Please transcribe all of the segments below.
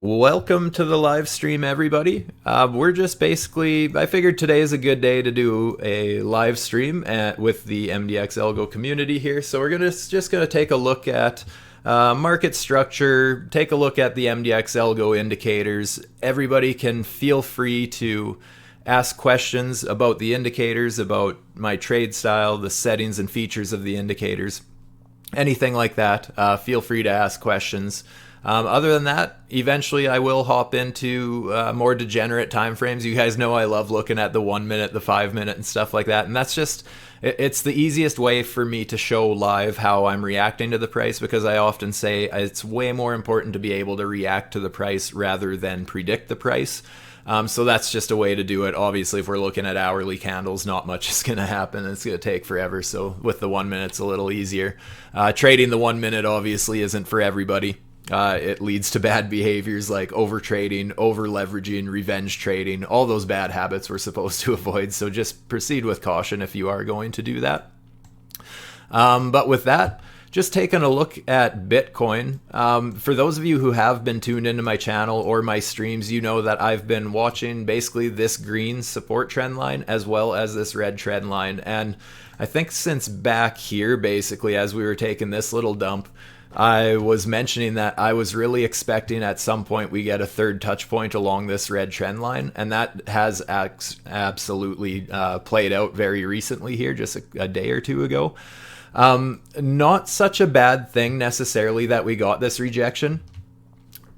Welcome to the live stream, everybody. We're just basically, I figured today is a good day to do a live stream with the MDX ALGO community here. So we're just gonna take a look at market structure, take a look at the MDX ALGO indicators. Everybody can feel free to ask questions about the indicators, about my trade style, the settings and features of the indicators, anything like that. Feel free to ask questions. Other than that, eventually I will hop into more degenerate time frames. You guys know I love looking at the 1 minute, the 5 minute, and stuff like that. And that's just, it's the easiest way for me to show live how I'm reacting to the price, because I often say it's way more important to be able to react to the price rather than predict the price. So that's just a way to do it. Obviously, if we're looking at hourly candles, not much is going to happen. It's going to take forever. So with the 1 minute, it's a little easier. Trading the 1 minute obviously isn't for everybody. It leads to bad behaviors like over trading, over leveraging, revenge trading, all those bad habits we're supposed to avoid. So just proceed with caution if you are going to do that. But with that, just taking a look at Bitcoin. For those of you who have been tuned into my channel or my streams, you know that I've been watching basically this green support trend line as well as this red trend line. And I think since back here, basically, as we were taking this little dump, I was mentioning that I was really expecting at some point we get a third touch point along this red trend line, and that has absolutely played out very recently here, just a day or two ago. Not such a bad thing necessarily that we got this rejection,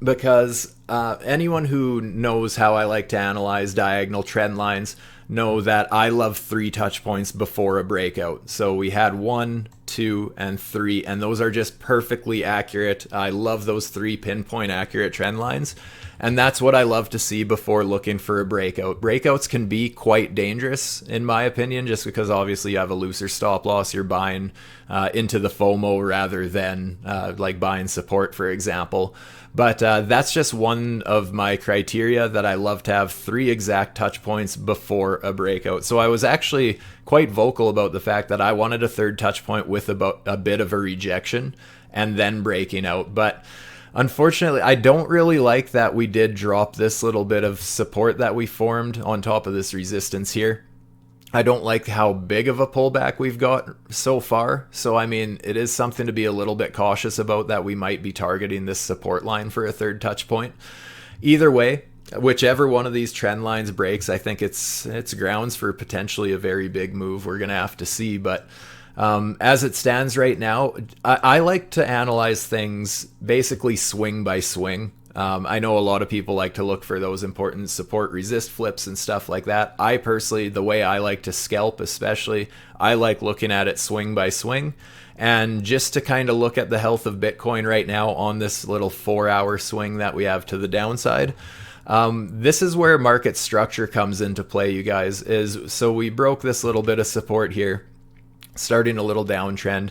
because anyone who knows how I like to analyze diagonal trend lines know that I love 3 touch points before a breakout. So we had 1, 2, and 3, and those are just perfectly accurate. I love those 3 pinpoint accurate trend lines, and that's what I love to see before looking for a breakout. Breakouts can be quite dangerous, in my opinion, just because obviously you have a looser stop loss. You're buying into the FOMO rather than like buying support, for example. But that's just one of my criteria, that I love to have 3 exact touch points before a breakout. So I was actually quite vocal about the fact that I wanted a third touch point with about a bit of a rejection and then breaking out. But unfortunately, I don't really like that we did drop this little bit of support that we formed on top of this resistance here. I don't like how big of a pullback we've got so far. So, I mean, it is something to be a little bit cautious about, that we might be targeting this support line for a third touch point. Either way, whichever one of these trend lines breaks, I think it's grounds for potentially a very big move. We're going to have to see. But as it stands right now, I like to analyze things basically swing by swing. I know a lot of people like to look for those important support resist flips and stuff like that. I personally, the way I like to scalp especially, I like looking at it swing by swing. And just to kind of look at the health of Bitcoin right now on this little 4-hour swing that we have to the downside, this is where market structure comes into play, you guys. So we broke this little bit of support here, starting a little downtrend.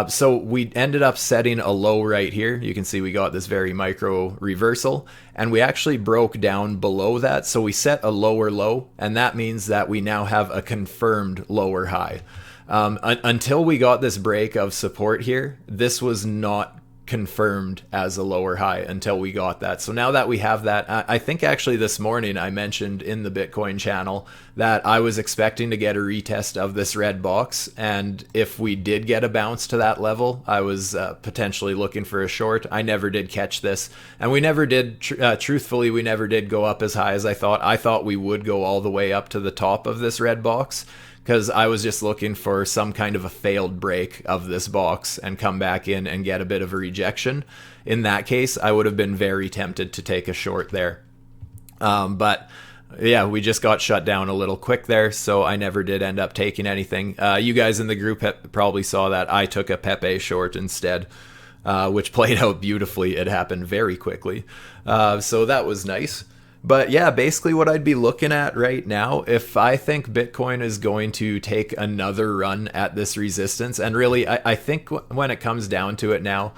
So we ended up setting a low right here. You can see we got this very micro reversal, and we actually broke down below that. So we set a lower low, and that means that we now have a confirmed lower high. Until we got this break of support here, this was not confirmed as a lower high until we got that. So now that we have that, I think actually this morning I mentioned in the Bitcoin channel that I was expecting to get a retest of this red box, and if we did get a bounce to that level, I was potentially looking for a short. I never did catch this, and we never did, truthfully, we never did go up as high as I thought. I thought we would go all the way up to the top of this red box, because I was just looking for some kind of a failed break of this box and come back in and get a bit of a rejection. In that case, I would have been very tempted to take a short there. But yeah, we just got shut down a little quick there, so I never did end up taking anything. You guys in the group probably saw that I took a PEPE short instead, which played out beautifully. It happened very quickly. So that was nice. But yeah, basically what I'd be looking at right now, if I think Bitcoin is going to take another run at this resistance, and really I think when it comes down to it now,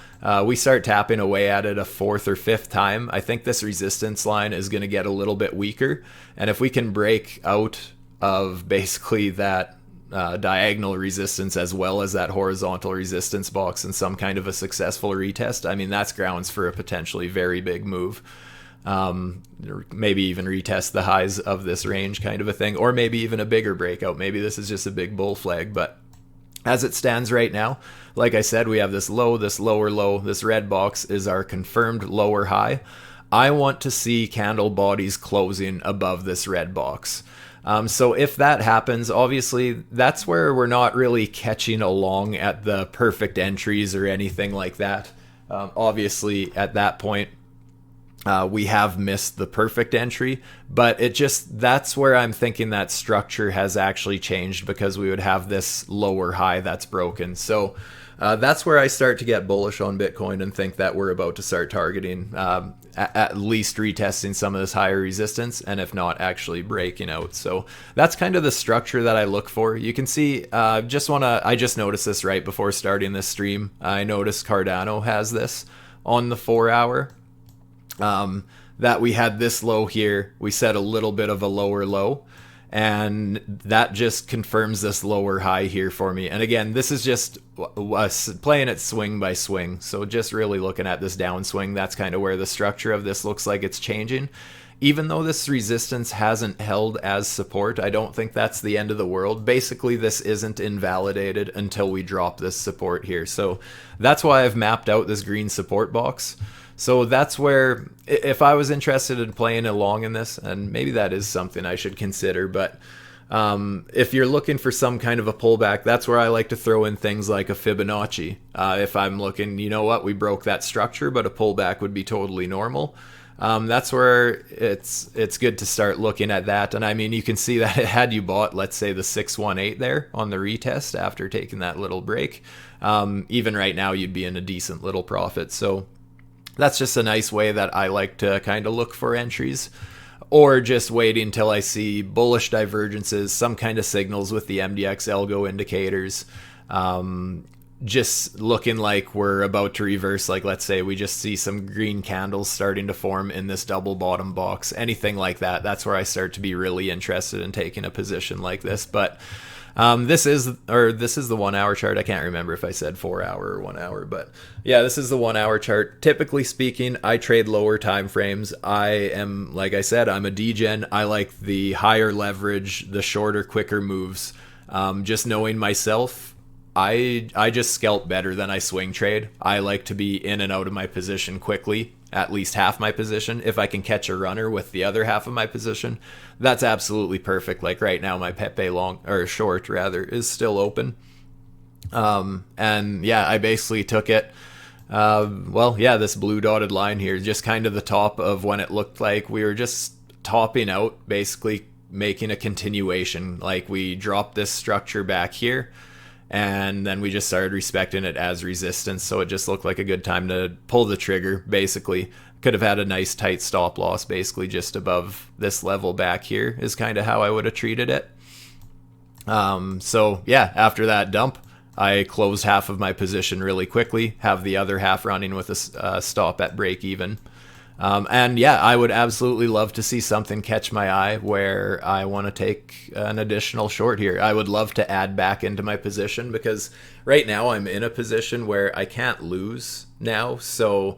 we start tapping away at it a 4th or 5th time, I think this resistance line is going to get a little bit weaker. And if we can break out of basically that diagonal resistance as well as that horizontal resistance box and some kind of a successful retest, I mean, that's grounds for a potentially very big move. or maybe even retest the highs of this range kind of a thing, or maybe even a bigger breakout. Maybe this is just a big bull flag, but as it stands right now, like I said, we have this low, this lower low, this red box is our confirmed lower high. I want to see candle bodies closing above this red box. So if that happens, obviously that's where we're not really catching along at the perfect entries or anything like that. Obviously at that point, we have missed the perfect entry, but that's where I'm thinking that structure has actually changed, because we would have this lower high that's broken. So that's where I start to get bullish on Bitcoin and think that we're about to start targeting at least retesting some of this higher resistance, and if not, actually breaking out. So that's kind of the structure that I look for. You can see, I just noticed this right before starting this stream. I noticed Cardano has this on the 4 hour. That we had this low here, we set a little bit of a lower low, and that just confirms this lower high here for me. And again, this is just playing it swing by swing, so just really looking at this downswing. That's kind of where the structure of this looks like it's changing. Even though this resistance hasn't held as support, I don't think that's the end of the world. Basically, this isn't invalidated until we drop this support here. So that's why I've mapped out this green support box. So that's where, if I was interested in playing along in this, and maybe that is something I should consider, but if you're looking for some kind of a pullback, that's where I like to throw in things like a Fibonacci. If I'm looking, you know what, we broke that structure, but a pullback would be totally normal. That's where it's good to start looking at that. And I mean, you can see that had you bought, let's say, the 618 there on the retest after taking that little break, even right now you'd be in a decent little profit. So that's just a nice way that I like to kind of look for entries, or just waiting until I see bullish divergences, some kind of signals with the MDX ALGO indicators, just looking like we're about to reverse. Like, let's say we just see some green candles starting to form in this double bottom box, anything like that. That's where I start to be really interested in taking a position like this. But this is the 1 hour chart. I can't remember if I said 4 hour or 1 hour, but yeah, this is the 1 hour chart. Typically speaking, I trade lower time frames. I am, like I said, I'm a degen. I like the higher leverage, the shorter, quicker moves. Just knowing myself, I just scalp better than I swing trade. I like to be in and out of my position quickly, at least half my position. If I can catch a runner with the other half of my position, that's absolutely perfect. Like right now, my PEPE long, or short rather, is still open. And yeah, I basically took it. This blue dotted line here, just kind of the top of when it looked like we were just topping out, basically making a continuation. Like we dropped this structure back here, and then we just started respecting it as resistance. So it just looked like a good time to pull the trigger, basically. Could have had a nice tight stop loss, basically just above this level back here is kind of how I would have treated it. So yeah, after that dump, I closed half of my position really quickly, have the other half running with a stop at break even. And yeah, I would absolutely love to see something catch my eye where I want to take an additional short here. I would love to add back into my position, because right now I'm in a position where I can't lose now. So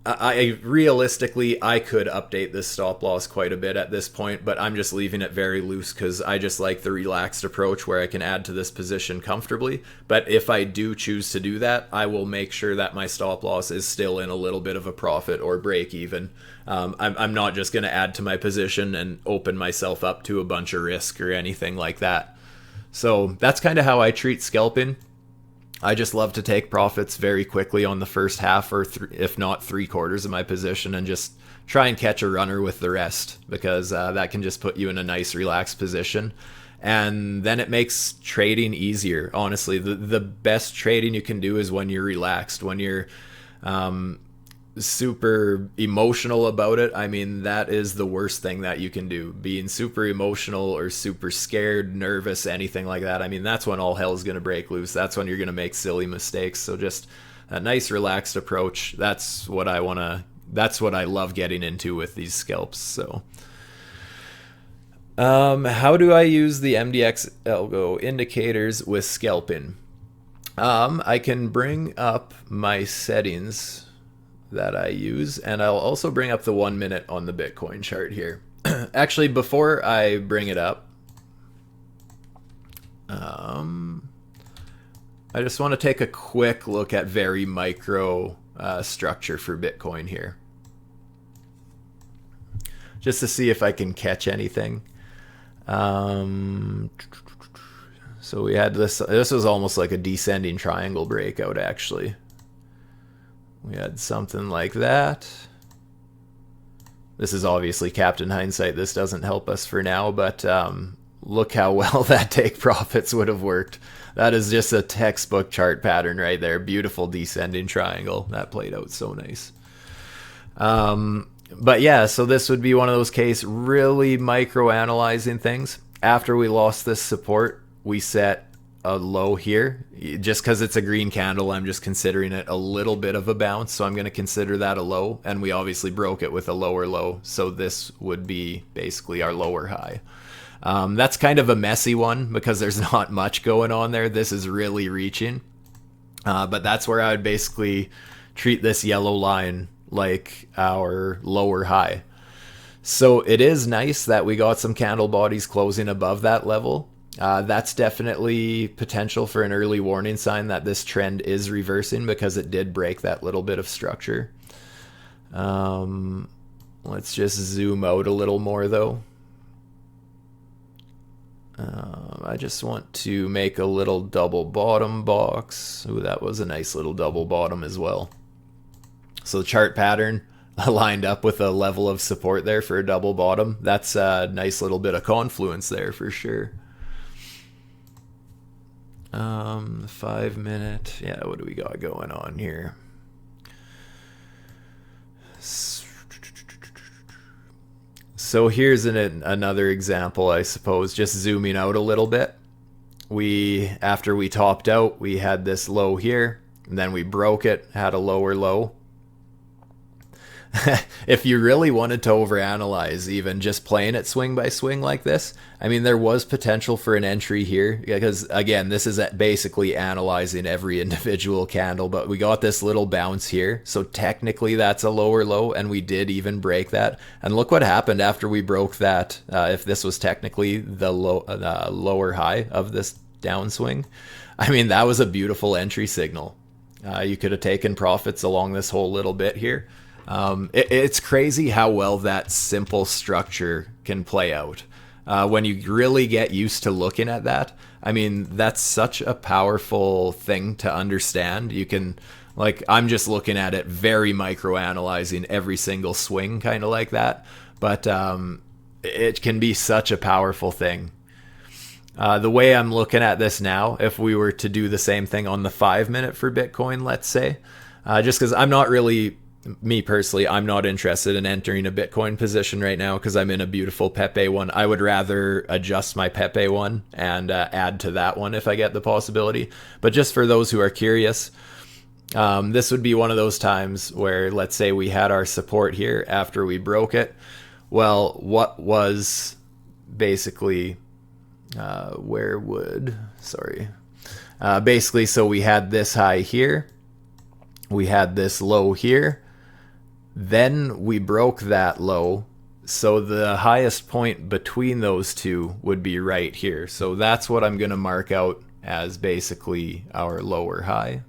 I realistically, I could update this stop loss quite a bit at this point, but I'm just leaving it very loose because I just like the relaxed approach where I can add to this position comfortably. But if I do choose to do that, I will make sure that my stop loss is still in a little bit of a profit or break even. I'm not just going to add to my position and open myself up to a bunch of risk or anything like that. So that's kind of how I treat scalping. I just love to take profits very quickly on the first half, or if not 3/4 of my position, and just try and catch a runner with the rest, because that can just put you in a nice relaxed position. And then it makes trading easier. Honestly, the best trading you can do is when you're relaxed, when you're super emotional about it. I mean, that is the worst thing that you can do. Being super emotional or super scared, nervous, anything like that. I mean, that's when all hell is going to break loose. That's when you're going to make silly mistakes. So just a nice relaxed approach. That's what I love getting into with these scalps. So how do I use the MDX ALGO indicators with scalping? I can bring up my settings. that I use, and I'll also bring up the 1 minute on the Bitcoin chart here. Actually, before I bring it up, I just want to take a quick look at very micro structure for Bitcoin here, just to see if I can catch anything. So we had this was almost like a descending triangle breakout, actually. We had something like that. This is obviously Captain Hindsight. This doesn't help us for now, but look how well that take profits would have worked. That is just a textbook chart pattern right there. Beautiful descending triangle. That played out so nice. But yeah, so this would be one of those cases, really micro-analyzing things. After we lost this support, we set a low here. Just because it's a green candle, I'm just considering it a little bit of a bounce, so I'm going to consider that a low, and we obviously broke it with a lower low, so this would be basically our lower high. That's kind of a messy one because there's not much going on there. This is really reaching, but that's where I would basically treat this yellow line like our lower high. So it is nice that we got some candle bodies closing above that level. That's definitely potential for an early warning sign that this trend is reversing, because it did break that little bit of structure. Let's just zoom out a little more though. I just want to make a little double bottom box. Ooh, that was a nice little double bottom as well. So the chart pattern lined up with a level of support there for a double bottom. That's a nice little bit of confluence there for sure. 5 minute. Yeah, what do we got going on here? So here's another example, I suppose, just zooming out a little bit. After we topped out, we had this low here, and then we broke it, had a lower low. If you really wanted to overanalyze even just playing it swing by swing like this, I mean, there was potential for an entry here, because again, this is basically analyzing every individual candle, but we got this little bounce here, so technically that's a lower low, and we did even break that. And look what happened after we broke that. If this was technically the lower high of this downswing, I mean, that was a beautiful entry signal. You could have taken profits along this whole little bit here. It's crazy how well that simple structure can play out. When you really get used to looking at that, I mean, that's such a powerful thing to understand. You can, like, I'm just looking at it very micro-analyzing every single swing, kind of like that. But it can be such a powerful thing. The way I'm looking at this now, if we were to do the same thing on the 5 minute for Bitcoin, let's say, just because I'm not really... Me personally, I'm not interested in entering a Bitcoin position right now because I'm in a beautiful PEPE one. I would rather adjust my PEPE one and add to that one if I get the possibility. But just for those who are curious, this would be one of those times where, let's say we had our support here after we broke it. Well, what was basically, basically, so we had this high here. We had this low here. Then we broke that low, so the highest point between those two would be right here. So that's what I'm going to mark out as basically our lower high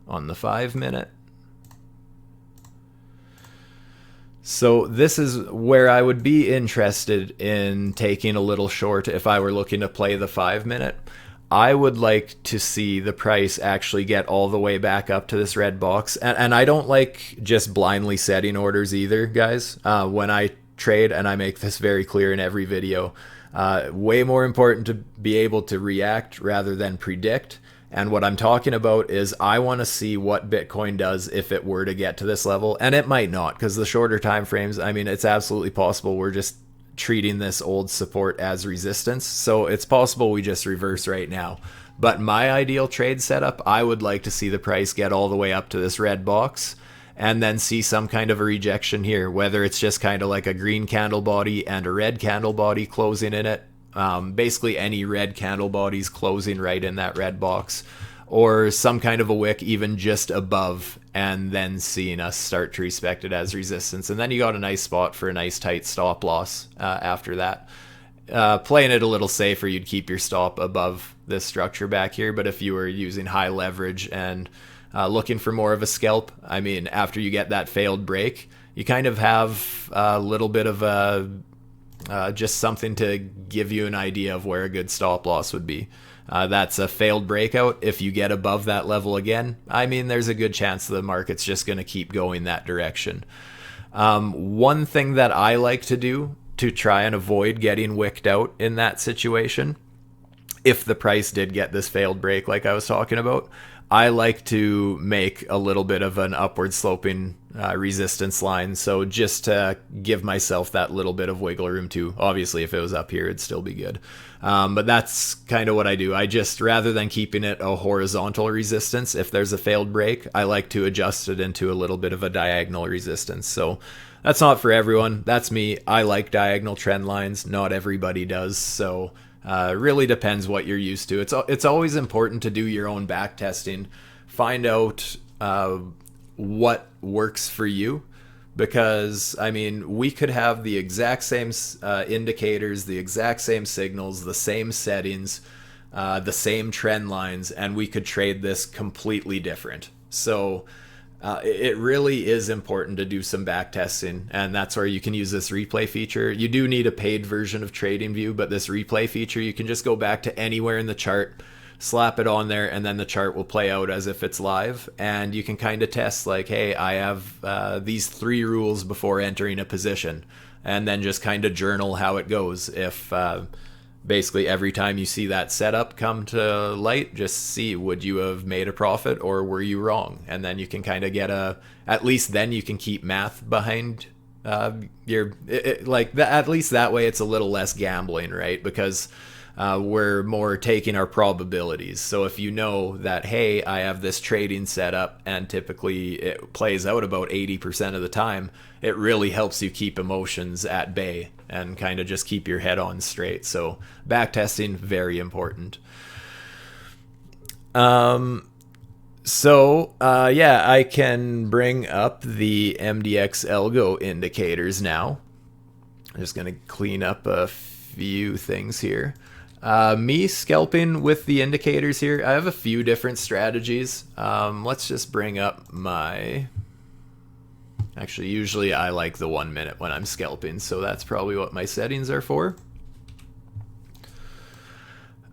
on the 5 minute. So this is where I would be interested in taking a little short if I were looking to play the 5 minute. I would like to see the price actually get all the way back up to this red box. And I don't like just blindly setting orders either, guys. When I trade, and I make this very clear in every video, way more important to be able to react rather than predict. And what I'm talking about is I want to see what Bitcoin does if it were to get to this level. And it might not, because the shorter time frames, I mean, it's absolutely possible we're just treating this old support as resistance, so it's possible we just reverse right now. But my ideal trade setup, I would like to see the price get all the way up to this red box and then see some kind of a rejection here, whether it's just kind of like a green candle body and a red candle body closing in it, basically any red candle bodies closing right in that red box, or some kind of a wick even just above and then seeing us start to respect it as resistance. And then you got a nice spot for a nice tight stop loss after that. Playing it a little safer, you'd keep your stop above this structure back here. But if you were using high leverage and looking for more of a scalp, I mean, after you get that failed break, you kind of have a little bit of a just something to give you an idea of where a good stop loss would be. That's a failed breakout. If you get above that level again, I mean, there's a good chance the market's just going to keep going that direction. One thing that I like to do to try and avoid getting wicked out in that situation, if the price did get this failed break like I was talking about, I like to make a little bit of an upward sloping resistance line. So just to give myself that little bit of wiggle room too. Obviously, if it was up here, it'd still be good. But that's kind of what I do. I just, rather than keeping it a horizontal resistance, if there's a failed break, I like to adjust it into a little bit of a diagonal resistance. So that's not for everyone. That's me. I like diagonal trend lines. Not everybody does. So really depends what you're used to. It's always important to do your own back testing. Find out what works for you, because I mean, we could have the exact same indicators, the exact same signals, the same settings, the same trend lines, and we could trade this completely different. So it really is important to do some back testing, and that's where you can use this replay feature. You do need a paid version of TradingView, but this replay feature, you can just go back to anywhere in the chart, slap it on there, and then the chart will play out as if it's live, and you can kind of test like, hey, I have these 3 rules before entering a position, and then just kind of journal how it goes. If basically every time you see that setup come to light, just see, would you have made a profit or were you wrong? And then you can kind of get at least then you can keep math behind at least that way it's a little less gambling, right? Because we're more taking our probabilities. So if you know that, hey, I have this trading setup and typically it plays out about 80% of the time, it really helps you keep emotions at bay and kind of just keep your head on straight. So back testing, very important. Yeah, I can bring up the MDX ALGO indicators now. I'm just going to clean up a few things here. Me scalping with the indicators here, I have a few different strategies. Let's just bring up my... Actually, usually I like the 1 minute when I'm scalping, so that's probably what my settings are for.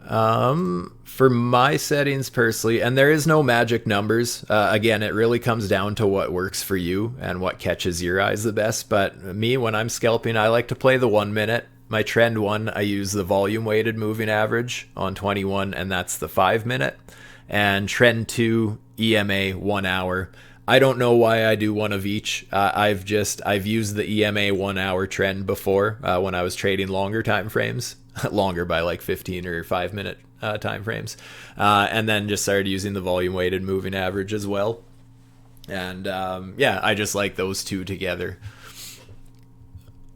For my settings personally, and there is no magic numbers. Again, it really comes down to what works for you and what catches your eyes the best. But me, when I'm scalping, I like to play the 1 minute. My trend 1, I use the volume weighted moving average on 21, and that's the 5 minute. And trend 2, EMA 1 hour. I don't know why I do one of each. I've used the EMA 1 hour trend before when I was trading longer time frames, longer by like 15 or 5 minute time frames, and then just started using the volume weighted moving average as well. And yeah, I just like those two together.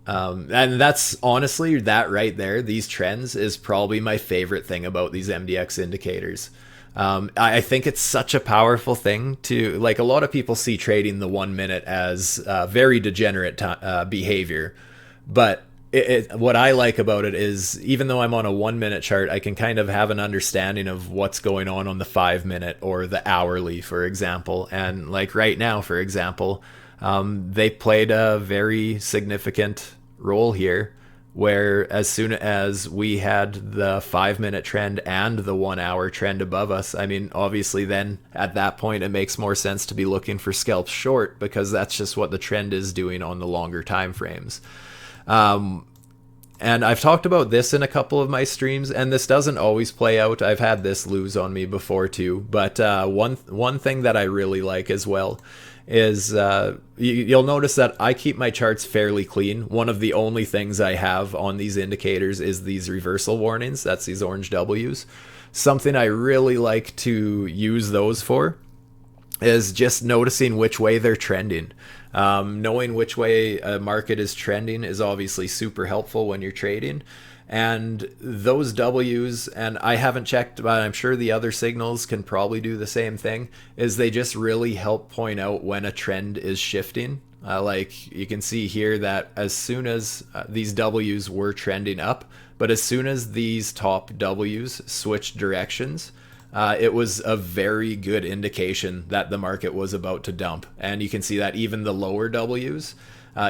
And that's honestly, that right there, these trends is probably my favorite thing about these MDX indicators. I think it's such a powerful thing to, like, a lot of people see trading the 1 minute as very degenerate behavior. But what I like about it is, even though I'm on a 1 minute chart, I can kind of have an understanding of what's going on the 5 minute or the hourly, for example. And like right now, for example, they played a very significant role here, where as soon as we had the 5 minute trend and the 1 hour trend above us, I mean, obviously then at that point it makes more sense to be looking for scalps short, because that's just what the trend is doing on the longer time frames. And I've talked about this in a couple of my streams, and this doesn't always play out. I've had this lose on me before too. But one thing that I really like as well is you'll notice that I keep my charts fairly clean. One of the only things I have on these indicators is these reversal warnings. That's these orange W's. Something I really like to use those for is just noticing which way they're trending. Knowing which way a market is trending is obviously super helpful when you're trading. And those W's, and I haven't checked, but I'm sure the other signals can probably do the same thing, is they just really help point out when a trend is shifting. Like you can see here that as soon as these W's were trending up, but as soon as these top W's switched directions, it was a very good indication that the market was about to dump. And you can see that even the lower W's,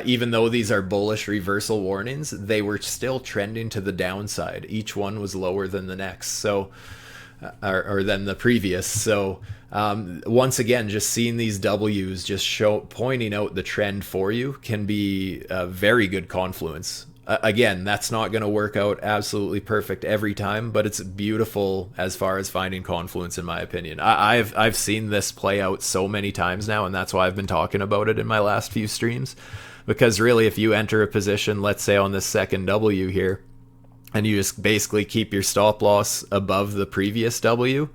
even though these are bullish reversal warnings, they were still trending to the downside. Each one was lower than the next, so or than the previous. So once again, just seeing these W's just pointing out the trend for you can be a very good confluence. Again, that's not going to work out absolutely perfect every time, but it's beautiful as far as finding confluence, in my opinion. I've seen this play out so many times now, and that's why I've been talking about it in my last few streams. Because really, if you enter a position, let's say on this second W here, and you just basically keep your stop loss above the previous W,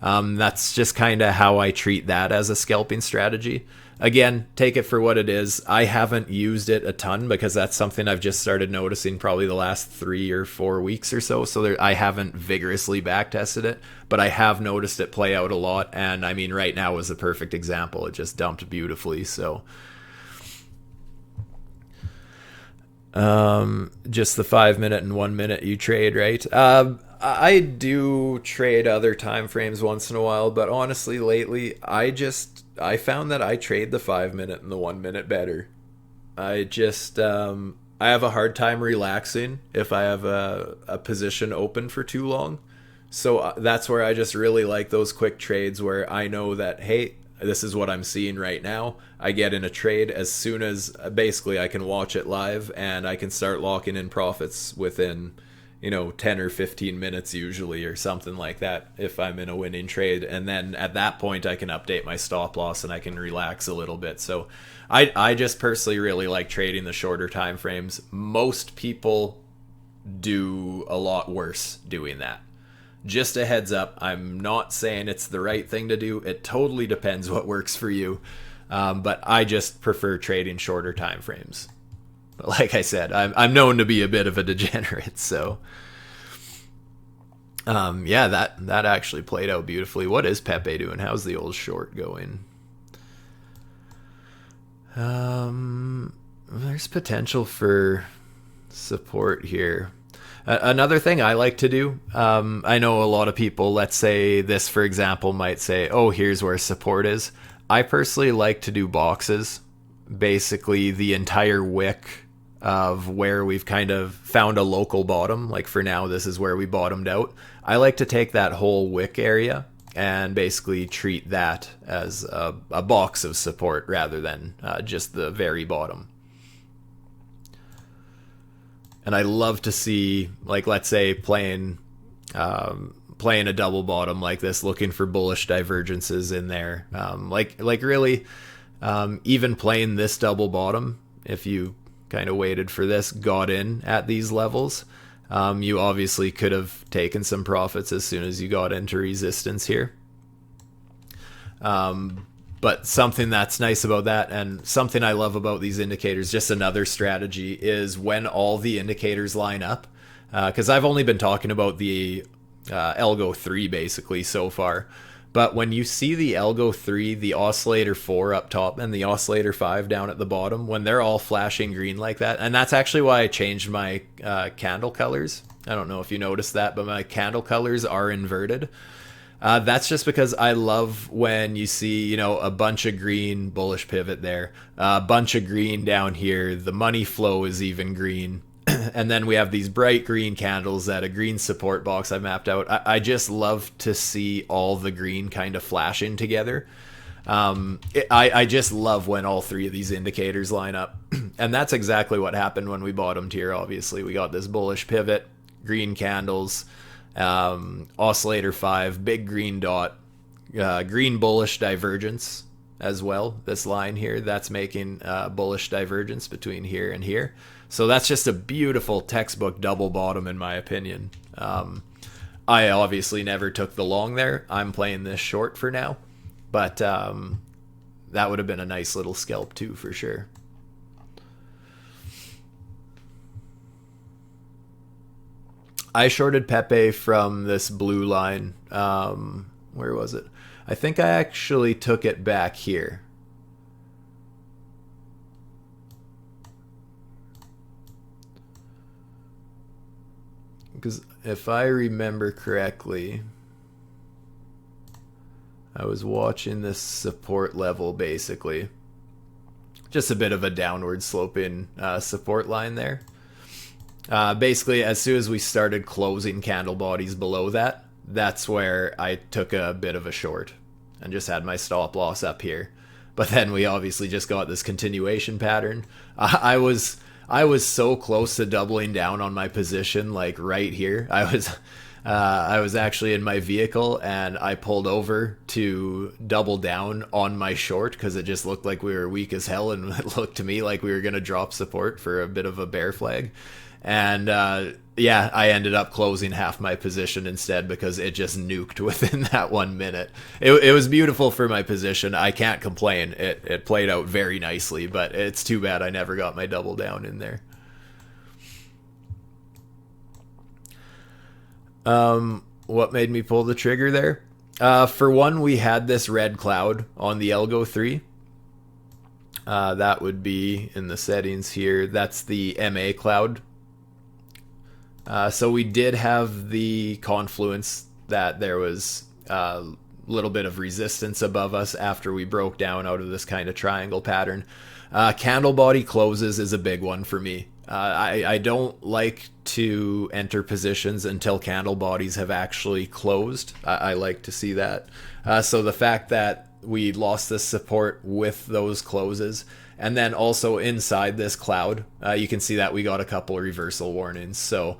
that's just kind of how I treat that as a scalping strategy. Again, take it for what it is. I haven't used it a ton because that's something I've just started noticing probably the last 3 or 4 weeks or so. So I haven't vigorously backtested it, but I have noticed it play out a lot. And I mean, right now is a perfect example. It just dumped beautifully. So just the 5 minute and 1 minute you trade, right? I do trade other time frames once in a while, but honestly lately I found that I trade the 5 minute and the 1 minute better. I have a hard time relaxing if I have a position open for too long. So that's where I just really like those quick trades where I know that, hey, this is what I'm seeing right now. I get in a trade as soon as basically I can watch it live, and I can start locking in profits within 10 or 15 minutes usually, or something like that, if I'm in a winning trade. And then at that point I can update my stop loss and I can relax a little bit. So I just personally really like trading the shorter time frames. Most people do a lot worse doing that. Just a heads up, I'm not saying it's the right thing to do. It totally depends what works for you. But I just prefer trading shorter time frames. But like I said, I'm known to be a bit of a degenerate. So yeah, that actually played out beautifully. What is Pepe doing? How's the old short going? There's potential for support here. Another thing I like to do, I know a lot of people, let's say this, for example, might say, oh, here's where support is. I personally like to do boxes, basically the entire wick of where we've kind of found a local bottom. Like for now, this is where we bottomed out. I like to take that whole wick area and basically treat that as a box of support rather than just the very bottom. And I love to see, like, let's say playing a double bottom like this, looking for bullish divergences in there. Like really, even playing this double bottom, if you kind of waited for this, got in at these levels, you obviously could have taken some profits as soon as you got into resistance here. But something that's nice about that, and something I love about these indicators, just another strategy, is when all the indicators line up. Because I've only been talking about the ALGO 3 basically so far. But when you see the ALGO 3, the oscillator 4 up top, and the oscillator 5 down at the bottom, when they're all flashing green like that, and that's actually why I changed my candle colors. I don't know if you noticed that, but my candle colors are inverted. That's just because I love when you see, a bunch of green, bullish pivot there, a bunch of green down here, the money flow is even green, and then we have these bright green candles at a green support box I mapped out. I just love to see all the green kind of flashing together. I just love when all three of these indicators line up, and that's exactly what happened when we bottomed here. Obviously, we got this bullish pivot, green candles, oscillator 5, big green dot, green bullish divergence as well. This line here, that's making bullish divergence between here and here. So that's just a beautiful textbook double bottom in my opinion. I obviously never took the long there. I'm playing this short for now, but that would have been a nice little scalp too, for sure. I shorted Pepe from this blue line. Where was it? I think I actually took it back here. Because if I remember correctly, I was watching this support level basically. Just a bit of a downward sloping support line there. Basically, as soon as we started closing candle bodies below that, that's where I took a bit of a short and just had my stop loss up here. But then we obviously just got this continuation pattern. I was so close to doubling down on my position, like right here. I was actually in my vehicle and I pulled over to double down on my short because it just looked like we were weak as hell, and it looked to me like we were going to drop support for a bit of a bear flag. And yeah, I ended up closing half my position instead because it just nuked within that 1 minute. It was beautiful for my position. I can't complain. It played out very nicely, but it's too bad I never got my double down in there. What made me pull the trigger there? For one, we had this red cloud on the ALGO 3. That would be in the settings here. That's the MA cloud. So we did have the confluence that there was a little bit of resistance above us after we broke down out of this kind of triangle pattern. Candle body closes is a big one for me. I don't like to enter positions until candle bodies have actually closed. I like to see that. So the fact that we lost this support with those closes, and then also inside this cloud, you can see that we got a couple reversal warnings. So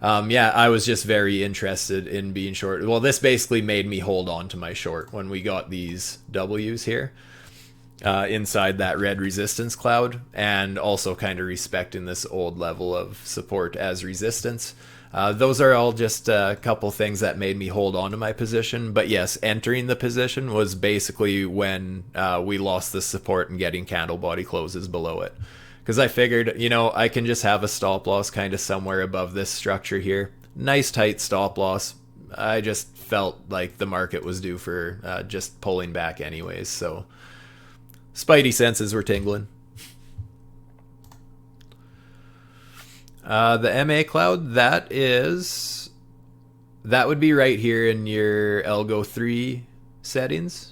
yeah, I was just very interested in being short. Well, this basically made me hold on to my short when we got these W's here inside that red resistance cloud, and also kind of respecting this old level of support as resistance. Those are all just a couple things that made me hold on to my position. But yes, entering the position was basically when we lost the support and getting candle body closes below it. Because I figured, you know, I can just have a stop loss kind of somewhere above this structure here. Nice tight stop loss. I just felt like the market was due for just pulling back anyways. So spidey senses were tingling. The MA cloud, that would be right here in your ALGO 3 settings.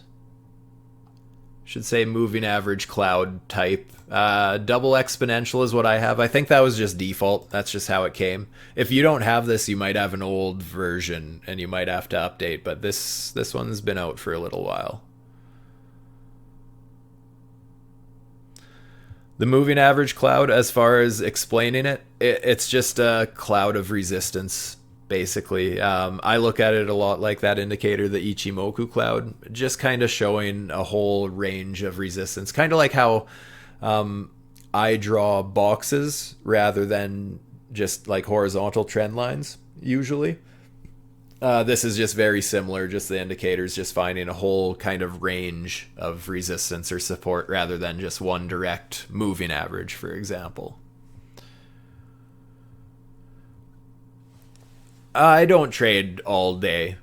Should say moving average cloud type. Double exponential is what I have. I think that was just default. That's just how it came. If you don't have this, you might have an old version and you might have to update, but this one's been out for a little while. The moving average cloud, as far as explaining it, it's just a cloud of resistance, basically. I look at it a lot like that indicator, the Ichimoku cloud, just kind of showing a whole range of resistance. Kind of like how I draw boxes rather than just like horizontal trend lines, usually. This is just very similar, just the indicators just finding a whole kind of range of resistance or support rather than just one direct moving average, for example. I don't trade all day.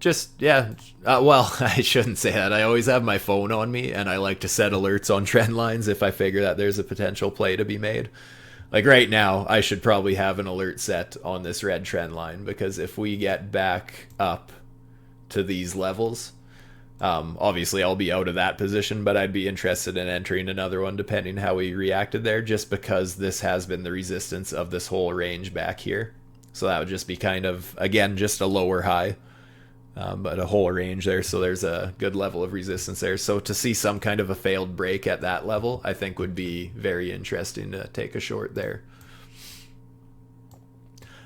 Just, yeah. Well, I shouldn't say that. I always have my phone on me, and I like to set alerts on trend lines if I figure that there's a potential play to be made. Like right now, I should probably have an alert set on this red trend line, because if we get back up to these levels, obviously I'll be out of that position, but I'd be interested in entering another one depending how we reacted there, just because this has been the resistance of this whole range back here. So that would just be kind of, again, just a lower high, but a whole range there. So there's a good level of resistance there. So to see some kind of a failed break at that level, I think would be very interesting to take a short there.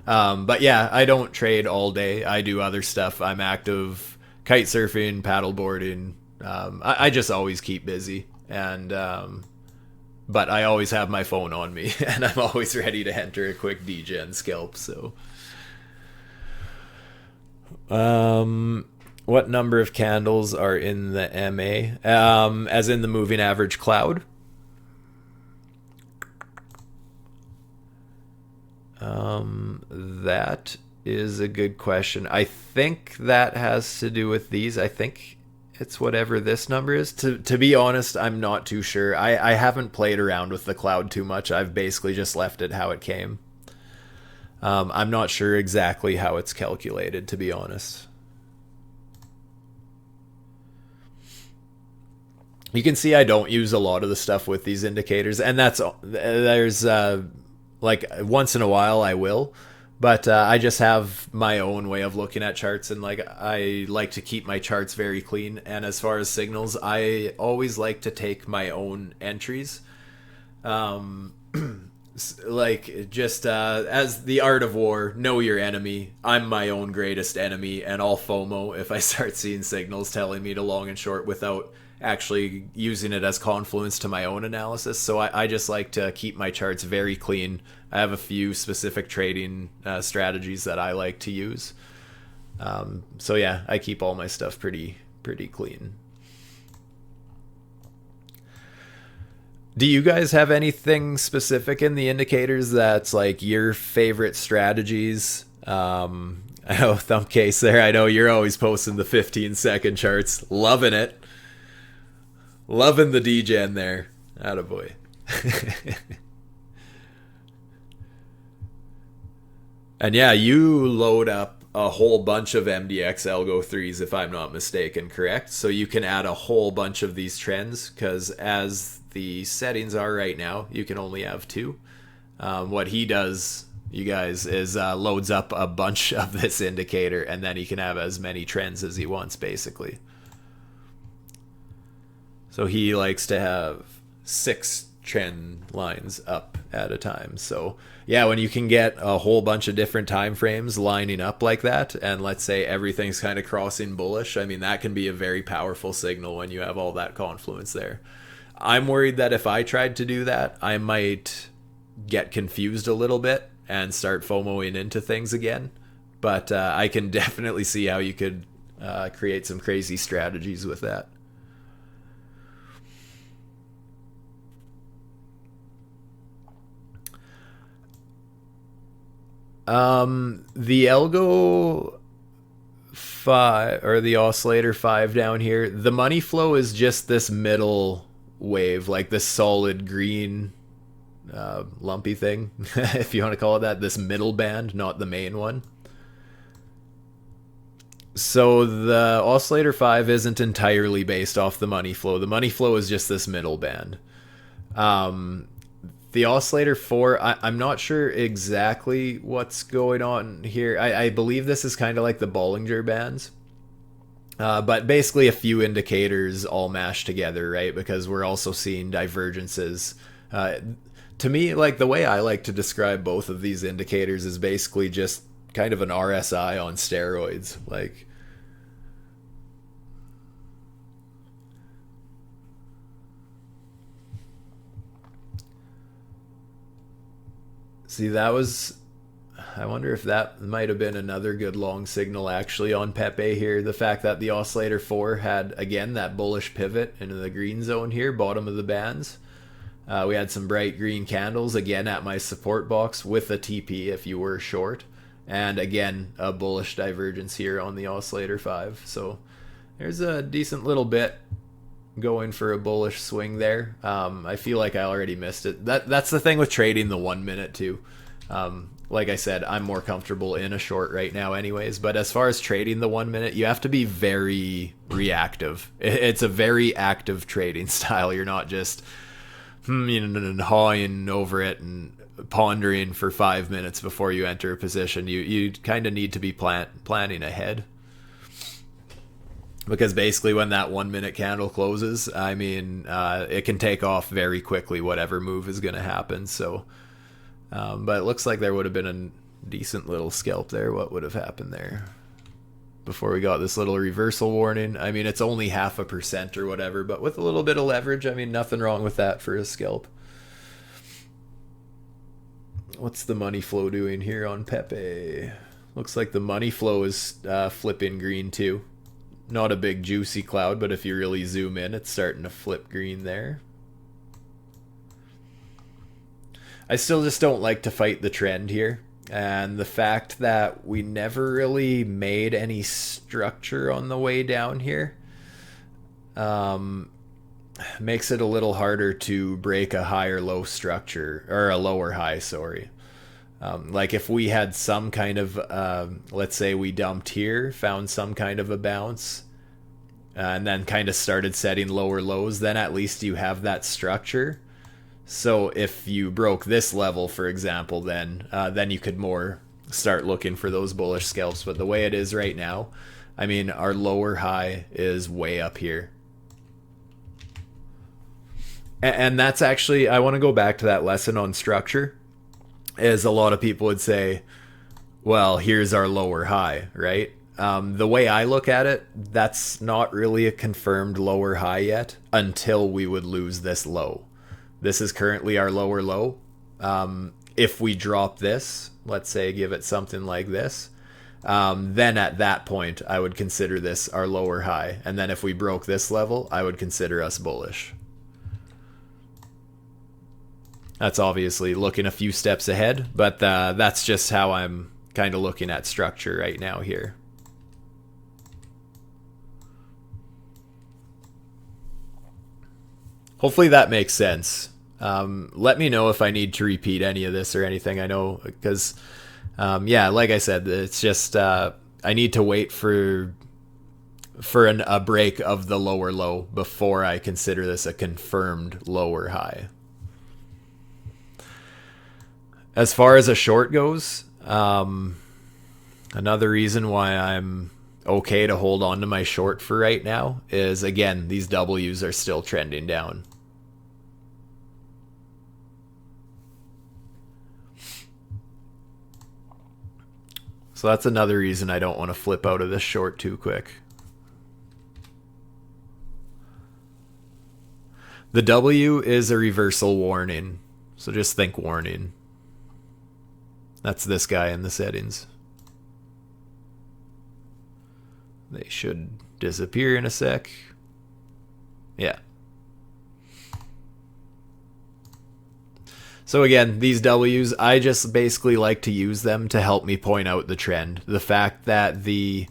But yeah, I don't trade all day. I do other stuff. I'm active kite surfing, paddleboarding. I just always keep busy, and but I always have my phone on me, and I'm always ready to enter a quick degen scalp. So what What number of candles are in the MA? As in the moving average cloud? That is a good question. I think that has to do with these. I think it's whatever this number is. To be honest, I'm not too sure. I haven't played around with the cloud too much. I've basically just left it how it came. I'm not sure exactly how it's calculated, to be honest. You can see I don't use a lot of the stuff with these indicators, and there's like once in a while I will, but I just have my own way of looking at charts, and like I like to keep my charts very clean. And as far as signals, I always like to take my own entries. Um, like just as the art of war, know your enemy. I'm my own greatest enemy, and I'll FOMO if I start seeing signals telling me to long and short without actually using it as confluence to my own analysis. So I just like to keep my charts very clean. I have a few specific trading strategies that I like to use. So yeah, I keep all my stuff pretty clean. Do you guys have anything specific in the indicators that's like your favorite strategies? I know Thumbcase there. I know you're always posting the 15-second charts. Loving it. Loving the degen there. Attaboy. And yeah, you load up a whole bunch of MDX Algo 3s if I'm not mistaken, correct? So you can add a whole bunch of these trends, because as the settings are right now, you can only have 2. What he does, you guys, is loads up a bunch of this indicator, and then he can have as many trends as he wants, basically. So he likes to have 6 trend lines up at a time. So yeah, when you can get a whole bunch of different time frames lining up like that, and let's say everything's kind of crossing bullish, I mean, that can be a very powerful signal when you have all that confluence there. I'm worried that if I tried to do that, I might get confused a little bit and start FOMOing into things again. But I can definitely see how you could create some crazy strategies with that. The Algo 5 or the Oscillator 5 down here, the money flow is just this middle wave, like this solid green lumpy thing, if you want to call it that, this middle band, not the main one. So the Oscillator 5 isn't entirely based off the money flow. The money flow is just this middle band. The Oscillator 4, I'm not sure exactly what's going on here. I believe this is kind of like the Bollinger Bands. But basically a few indicators all mashed together, right? Because we're also seeing divergences. To me, like the way I like to describe both of these indicators is basically just kind of an RSI on steroids. Like, see, that was, I wonder if that might have been another good long signal actually on PEPE here. The fact that the Oscillator 4 had, again, that bullish pivot into the green zone here, bottom of the bands. We had some bright green candles, again, at my support box with a TP if you were short. And again, a bullish divergence here on the Oscillator 5. So there's a decent little bit going for a bullish swing there. I feel like I already missed it. That's the thing with trading the 1 minute too. Like I said, I'm more comfortable in a short right now anyways, but as far as trading the 1 minute, you have to be very reactive. It's a very active trading style. You're not just hawing over it and pondering for 5 minutes before you enter a position. You kind of need to be planning ahead. Because basically when that 1 minute candle closes, I mean, it can take off very quickly, whatever move is going to happen. So, but it looks like there would have been a decent little scalp there. What would have happened there before we got this little reversal warning? I mean, it's only 0.5% or whatever, but with a little bit of leverage, I mean, nothing wrong with that for a scalp. What's the money flow doing here on PEPE? Looks like the money flow is flipping green too. not a big juicy cloud, but if you really zoom in, it's starting to flip green there. I still just don't like to fight the trend here. And the fact that we never really made any structure on the way down here makes it a little harder to break a high or low structure, or a lower high, sorry. Like if we had some kind of, let's say we dumped here, found some kind of a bounce, and then kind of started setting lower lows, then at least you have that structure. So if you broke this level, for example, then you could more start looking for those bullish scalps. But the way it is right now, I mean, our lower high is way up here. And that's actually, I want to go back to that lesson on structure, is a lot of people would say, well, here's our lower high, right? The way I look at it, that's not really a confirmed lower high yet until we would lose this low. This is currently our lower low. If we drop this, let's say give it something like this, then at that point I would consider this our lower high. And then if we broke this level, I would consider us bullish. That's obviously looking a few steps ahead, but that's just how I'm kind of looking at structure right now here. Hopefully that makes sense. Let me know if I need to repeat any of this or anything. I know, because yeah, like I said, it's just I need to wait for a break of the lower low before I consider this a confirmed lower high. As far as a short goes, another reason why I'm okay to hold on to my short for right now is, again, these W's are still trending down. So that's another reason I don't want to flip out of this short too quick. The W is a reversal warning, so just think warning. That's this guy in the settings. They should disappear in a sec. Yeah. So again, these W's, I just basically like to use them to help me point out the trend. The fact that the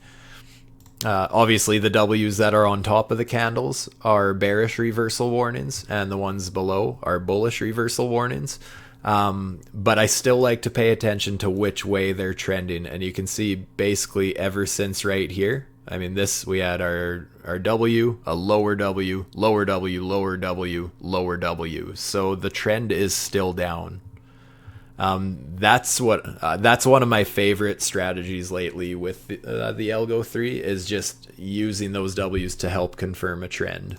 obviously the W's that are on top of the candles are bearish reversal warnings, and the ones below are bullish reversal warnings. But I still like to pay attention to which way they're trending, and you can see basically ever since right here, I mean, this, we had our W, a lower W, lower W, lower W, lower W. So the trend is still down. That's one of my favorite strategies lately with the ALGO 3, is just using those W's to help confirm a trend.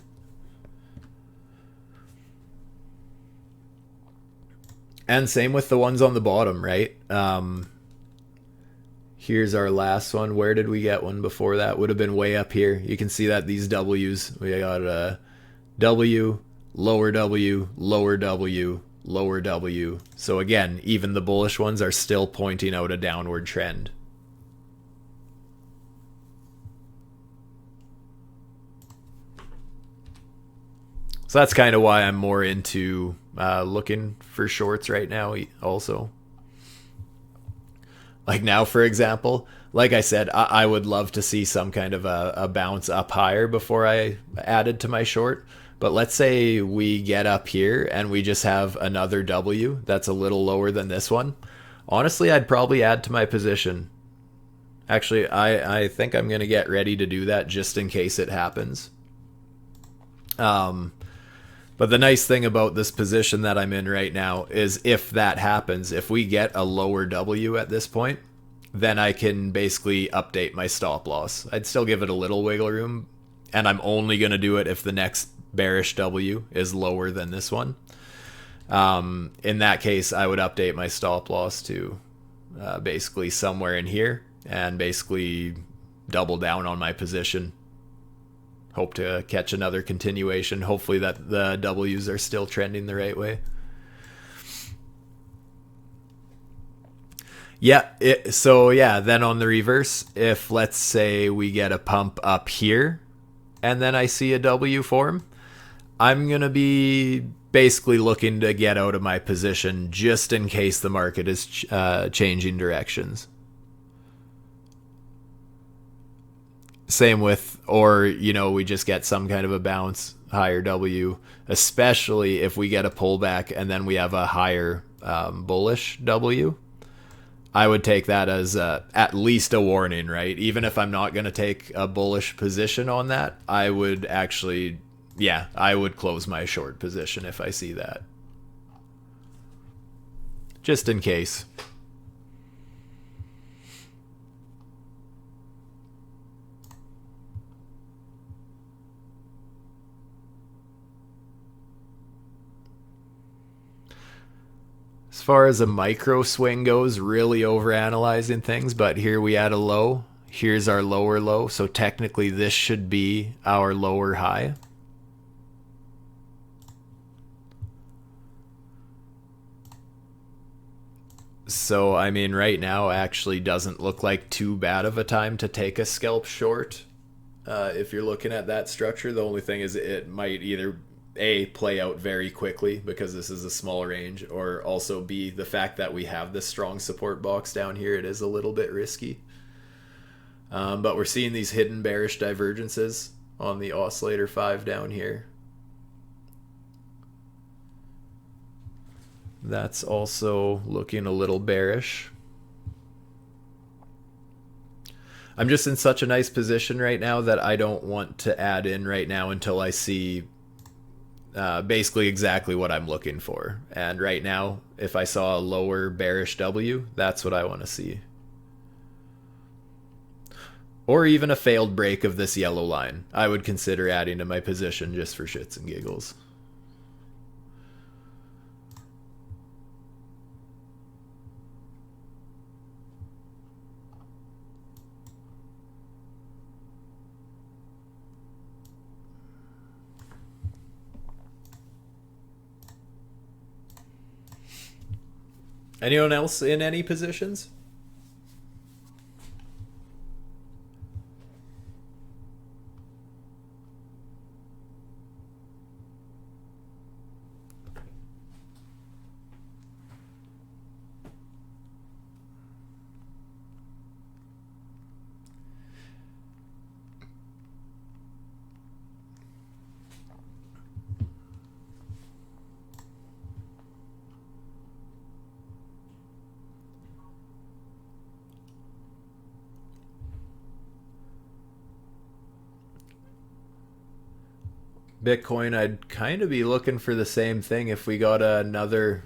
And same with the ones on the bottom, right? Here's our last one. Where did we get one before that? Would have been way up here. You can see that these W's, we got a W, lower W, lower W, lower W. So again, even the bullish ones are still pointing out a downward trend. So that's kind of why I'm more into looking for shorts right now also. Like now, for example, like I said, I would love to see some kind of a bounce up higher before I added to my short. But let's say we get up here and we just have another W that's a little lower than this one. Honestly, I'd probably add to my position. Actually, I think I'm going to get ready to do that just in case it happens. But the nice thing about this position that I'm in right now is if that happens, if we get a lower W at this point, then I can basically update my stop loss. I'd still give it a little wiggle room, and I'm only going to do it if the next bearish W is lower than this one. In that case, I would update my stop loss to basically somewhere in here and basically double down on my position. Hope to catch another continuation. Hopefully that the W's are still trending the right way. Yeah, so yeah, then on the reverse, if let's say we get a pump up here and then I see a W form, I'm going to be basically looking to get out of my position just in case the market is changing directions. Same with, or, you know, we just get some kind of a bounce, higher W, especially if we get a pullback and then we have a higher bullish W. I would take that as at least a warning, right? Even if I'm not going to take a bullish position on that, I would actually, yeah, I would close my short position if I see that. Just in case. As far as a micro swing goes, really overanalyzing things, but here we had a low. Here's our lower low, so technically this should be our lower high. So, I mean, right now actually doesn't look like too bad of a time to take a scalp short. If you're looking at that structure, the only thing is it might either A, play out very quickly because this is a small range, or also B, the fact that we have this strong support box down here, it is a little bit risky. But we're seeing these hidden bearish divergences on the oscillator 5 down here. That's also looking a little bearish. I'm just in such a nice position right now that I don't want to add in right now until I see basically exactly what I'm looking for. And right now, if I saw a lower bearish W, that's what I want to see. Or even a failed break of this yellow line. I would consider adding to my position just for shits and giggles. Anyone else in any positions? Bitcoin, I'd kind of be looking for the same thing if we got another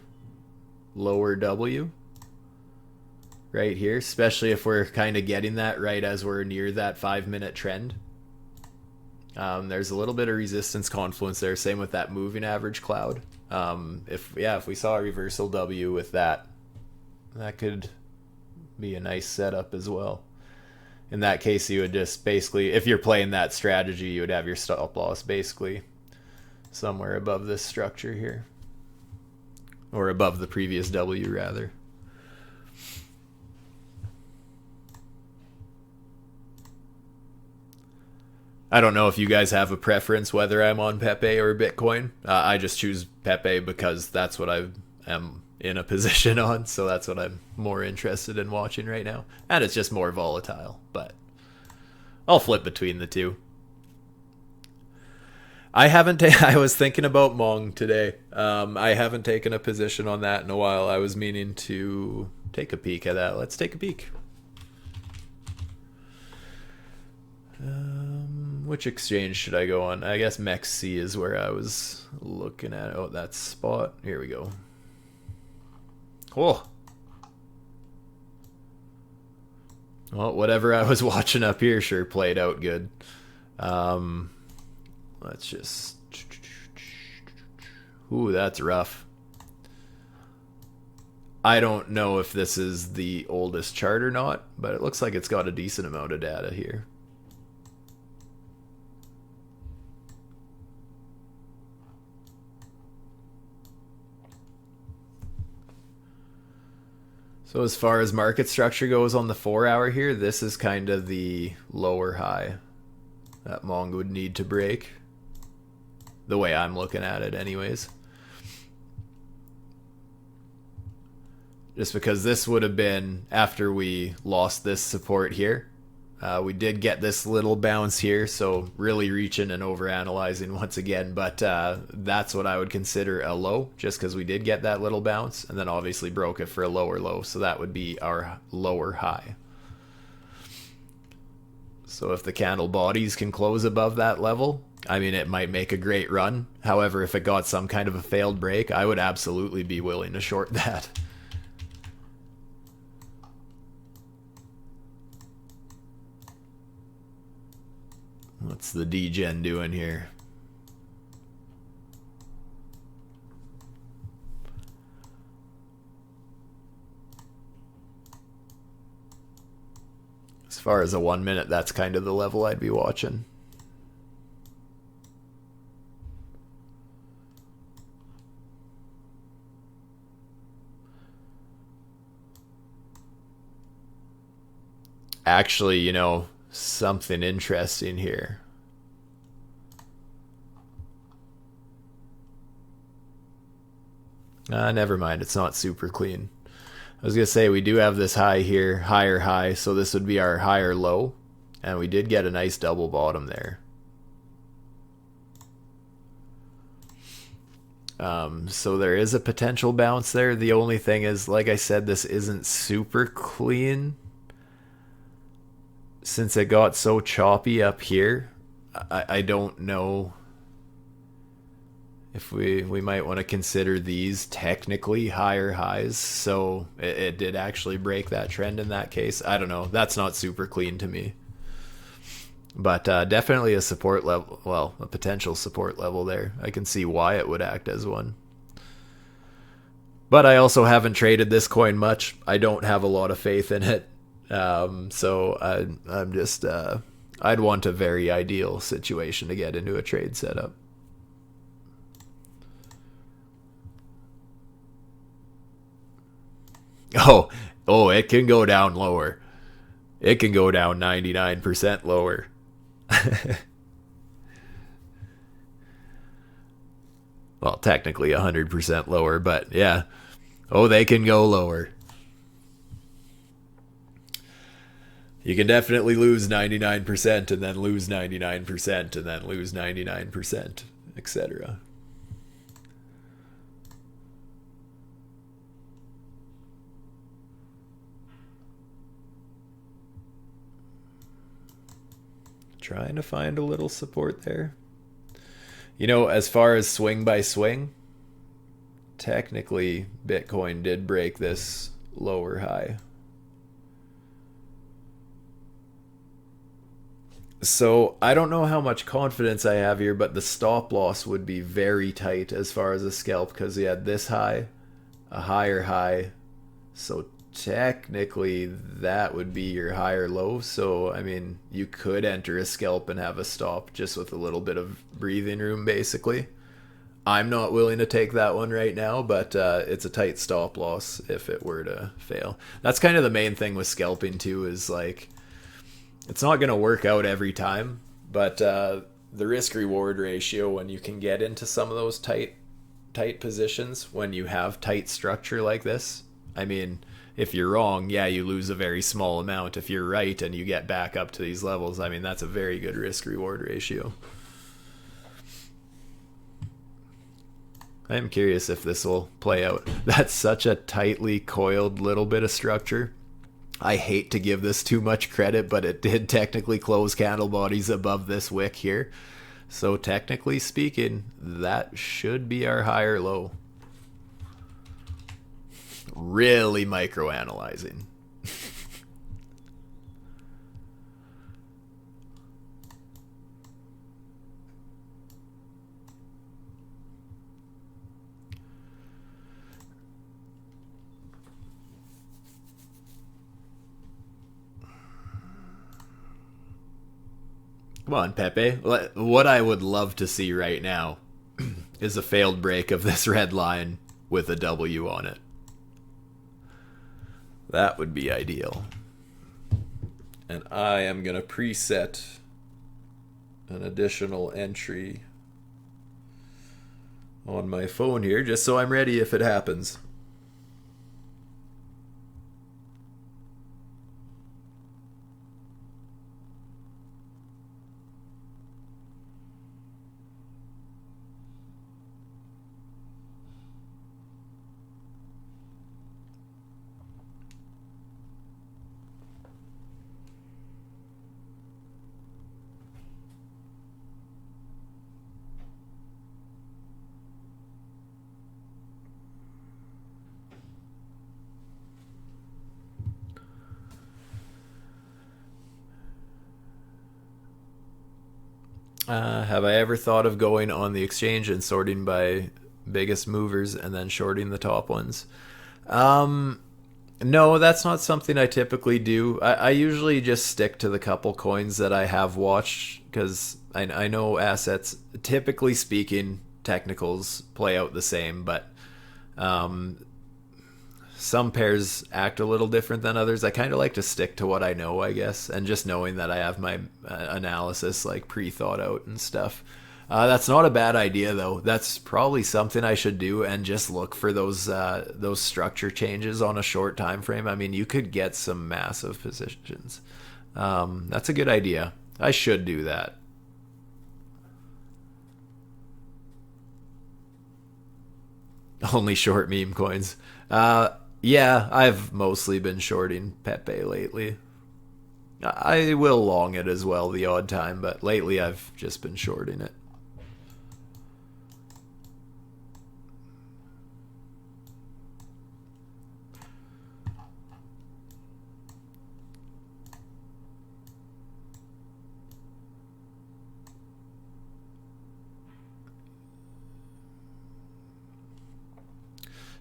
lower W right here, especially if we're kind of getting that right as we're near that 5-minute trend. There's a little bit of resistance confluence there. Same with that moving average cloud. If we saw a reversal W with that, that could be a nice setup as well. In that case, you would just basically, if you're playing that strategy, you would have your stop loss basically somewhere above this structure here, or above the previous W rather. I don't know if you guys have a preference whether I'm on PEPE or Bitcoin. I just choose PEPE because that's what I am in a position on, so that's what I'm more interested in watching right now. And it's just more volatile, but I'll flip between the two. I haven't. I was thinking about Mong today. I haven't taken a position on that in a while. I was meaning to take a peek at that. Let's take a peek. Which exchange should I go on? I guess MEXC is where I was looking at. Oh, that spot. Here we go. Oh. Well, whatever I was watching up here sure played out good. Let's just... Ooh, that's rough. I don't know if this is the oldest chart or not, but it looks like it's got a decent amount of data here. So So as far as market structure goes on the 4 hour here, this is kind of the lower high that Mong would need to break. The way I'm looking at it anyways. Just because this would have been after we lost this support here. We did get this little bounce here, so really reaching and overanalyzing once again, but that's what I would consider a low, just because we did get that little bounce, and then obviously broke it for a lower low, so that would be our lower high. So if the candle bodies can close above that level, I mean, it might make a great run. However, if it got some kind of a failed break, I would absolutely be willing to short that. What's the degen doing here? As far as a 1 minute, that's kind of the level I'd be watching. Actually, you know, something interesting here. Never mind, it's not super clean. I was gonna say we do have this high here, higher high, so this would be our higher low, and we did get a nice double bottom there. So there is a potential bounce there. The only thing is, like I said, this isn't super clean. Since it got so choppy up here, I don't know if we might want to consider these technically higher highs. So it did actually break that trend in that case. I don't know. That's not super clean to me. But definitely a support level, well, a potential support level there. I can see why it would act as one. But I also haven't traded this coin much. I don't have a lot of faith in it. So I'm just, I'd want a very ideal situation to get into a trade setup. Oh, it can go down lower. It can go down 99% lower. Well, technically 100% lower, but yeah. Oh, they can go lower. You can definitely lose 99% and then lose 99% and then lose 99%, etc. Trying to find a little support there. You know, as far as swing by swing, technically Bitcoin did break this lower high. So I don't know how much confidence I have here, but the stop loss would be very tight as far as a scalp, because we had this high, a higher high. So technically that would be your higher low. So I mean, you could enter a scalp and have a stop just with a little bit of breathing room, basically. I'm not willing to take that one right now, but it's a tight stop loss if it were to fail. That's kind of the main thing with scalping too, is like, it's not going to work out every time, but the risk reward ratio, when you can get into some of those tight positions, when you have tight structure like this, I mean, if you're wrong, yeah, you lose a very small amount. If you're right and you get back up to these levels, I mean, that's a very good risk reward ratio. I am curious if this will play out. That's such a tightly coiled little bit of structure. I hate to give this too much credit, but it did technically close candle bodies above this wick here. So technically speaking, that should be our higher low. Really micro-analyzing. Come on, Pepe. What I would love to see right now is a failed break of this red line with a W on it. That would be ideal. And I am going to preset an additional entry on my phone here just so I'm ready if it happens. Have I ever thought of going on the exchange and sorting by biggest movers and then shorting the top ones? No, that's not something I typically do. I usually just stick to the couple coins that I have watched because I know assets, typically speaking, technicals play out the same, but um, some pairs act a little different than others. I kind of like to stick to what I know, I guess, and just knowing that I have my analysis like pre-thought out and stuff. That's not a bad idea though. That's probably something I should do and just look for those structure changes on a short time frame. I mean, you could get some massive positions. That's a good idea. I should do that. Only short meme coins. Yeah, I've mostly been shorting Pepe lately. I will long it as well the odd time, but lately I've just been shorting it.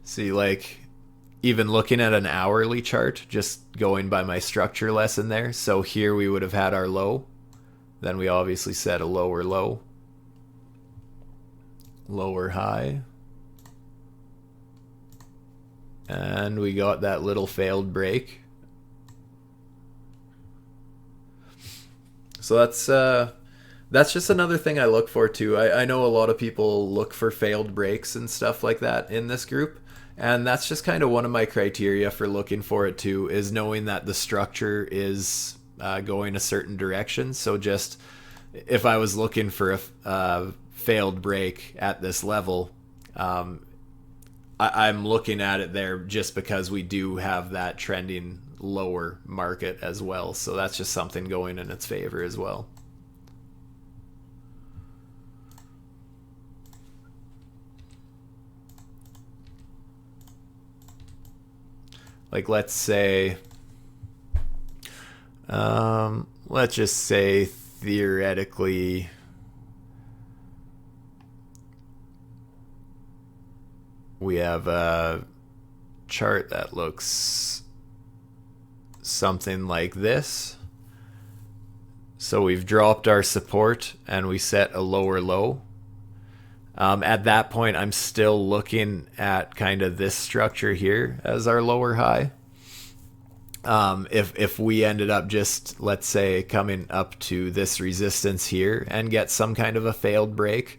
See, like, even looking at an hourly chart, just going by my structure lesson there. So here we would have had our low. Then we obviously set a lower low, lower high. And we got that little failed break. So that's just another thing I look for too. I know a lot of people look for failed breaks and stuff like that in this group. And that's just kind of one of my criteria for looking for it too, is knowing that the structure is going a certain direction. So just if I was looking for a failed break at this level, I'm looking at it there just because we do have that trending lower market as well. So that's just something going in its favor as well. Like let's just say theoretically we have a chart that looks something like this. So we've dropped our support and we set a lower low. At that point, I'm still looking at kind of this structure here as our lower high. If we ended up just, let's say, coming up to this resistance here and get some kind of a failed break,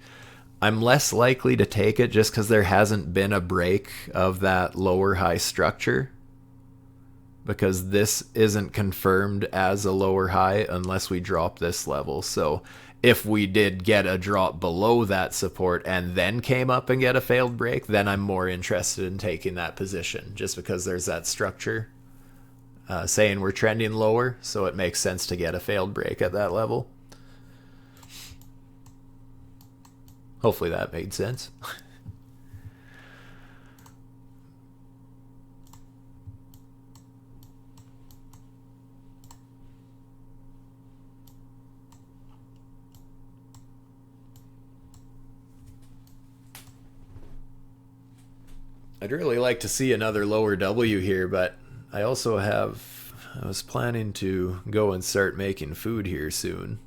I'm less likely to take it just because there hasn't been a break of that lower high structure, because this isn't confirmed as a lower high unless we drop this level. So if we did get a drop below that support and then came up and get a failed break, then I'm more interested in taking that position just because there's that structure saying we're trending lower, so it makes sense to get a failed break at that level. Hopefully that made sense. I'd really like to see another lower W here, but I was planning to go and start making food here soon.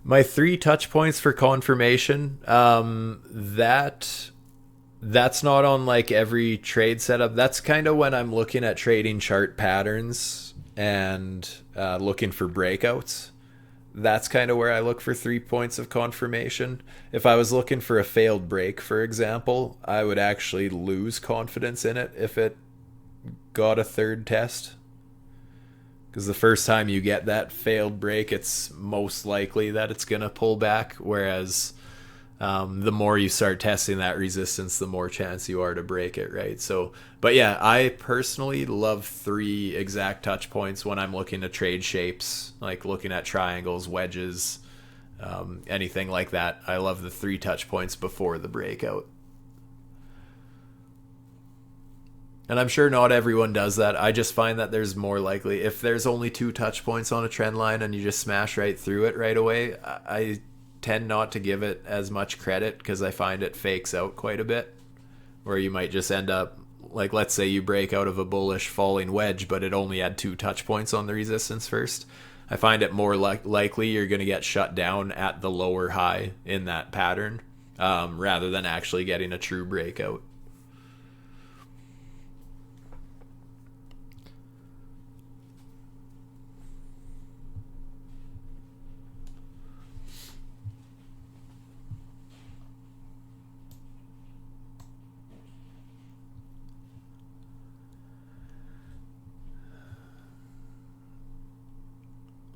My 3 touch points for confirmation, that's not on like every trade setup. That's kind of when I'm looking at trading chart patterns and looking for breakouts. That's kind of where I look for 3 points of confirmation. If I was looking for a failed break, for example, I would actually lose confidence in it if it got a third test. Because the first time you get that failed break, it's most likely that it's going to pull back. Whereas the more you start testing that resistance, the more chance you are to break it, right? So, but yeah, I personally love 3 exact touch points when I'm looking to trade shapes, like looking at triangles, wedges, anything like that. I love the 3 touch points before the breakout. And I'm sure not everyone does that. I just find that there's more likely, if there's only 2 touch points on a trend line and you just smash right through it right away, I tend not to give it as much credit because I find it fakes out quite a bit. Where you might just end up, like let's say you break out of a bullish falling wedge, but it only had 2 touch points on the resistance first. I find it more likely you're going to get shut down at the lower high in that pattern rather than actually getting a true breakout.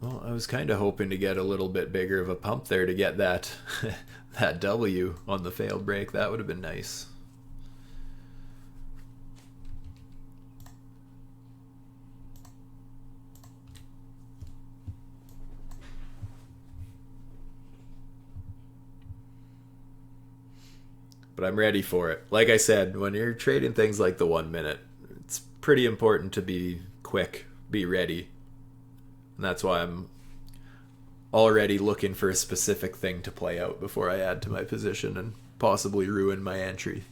Well, I was kind of hoping to get a little bit bigger of a pump there to get that that W on the failed break. That would have been nice. But I'm ready for it. Like I said, when you're trading things like the 1 minute, it's pretty important to be quick, be ready. And that's why I'm already looking for a specific thing to play out before I add to my position and possibly ruin my entry.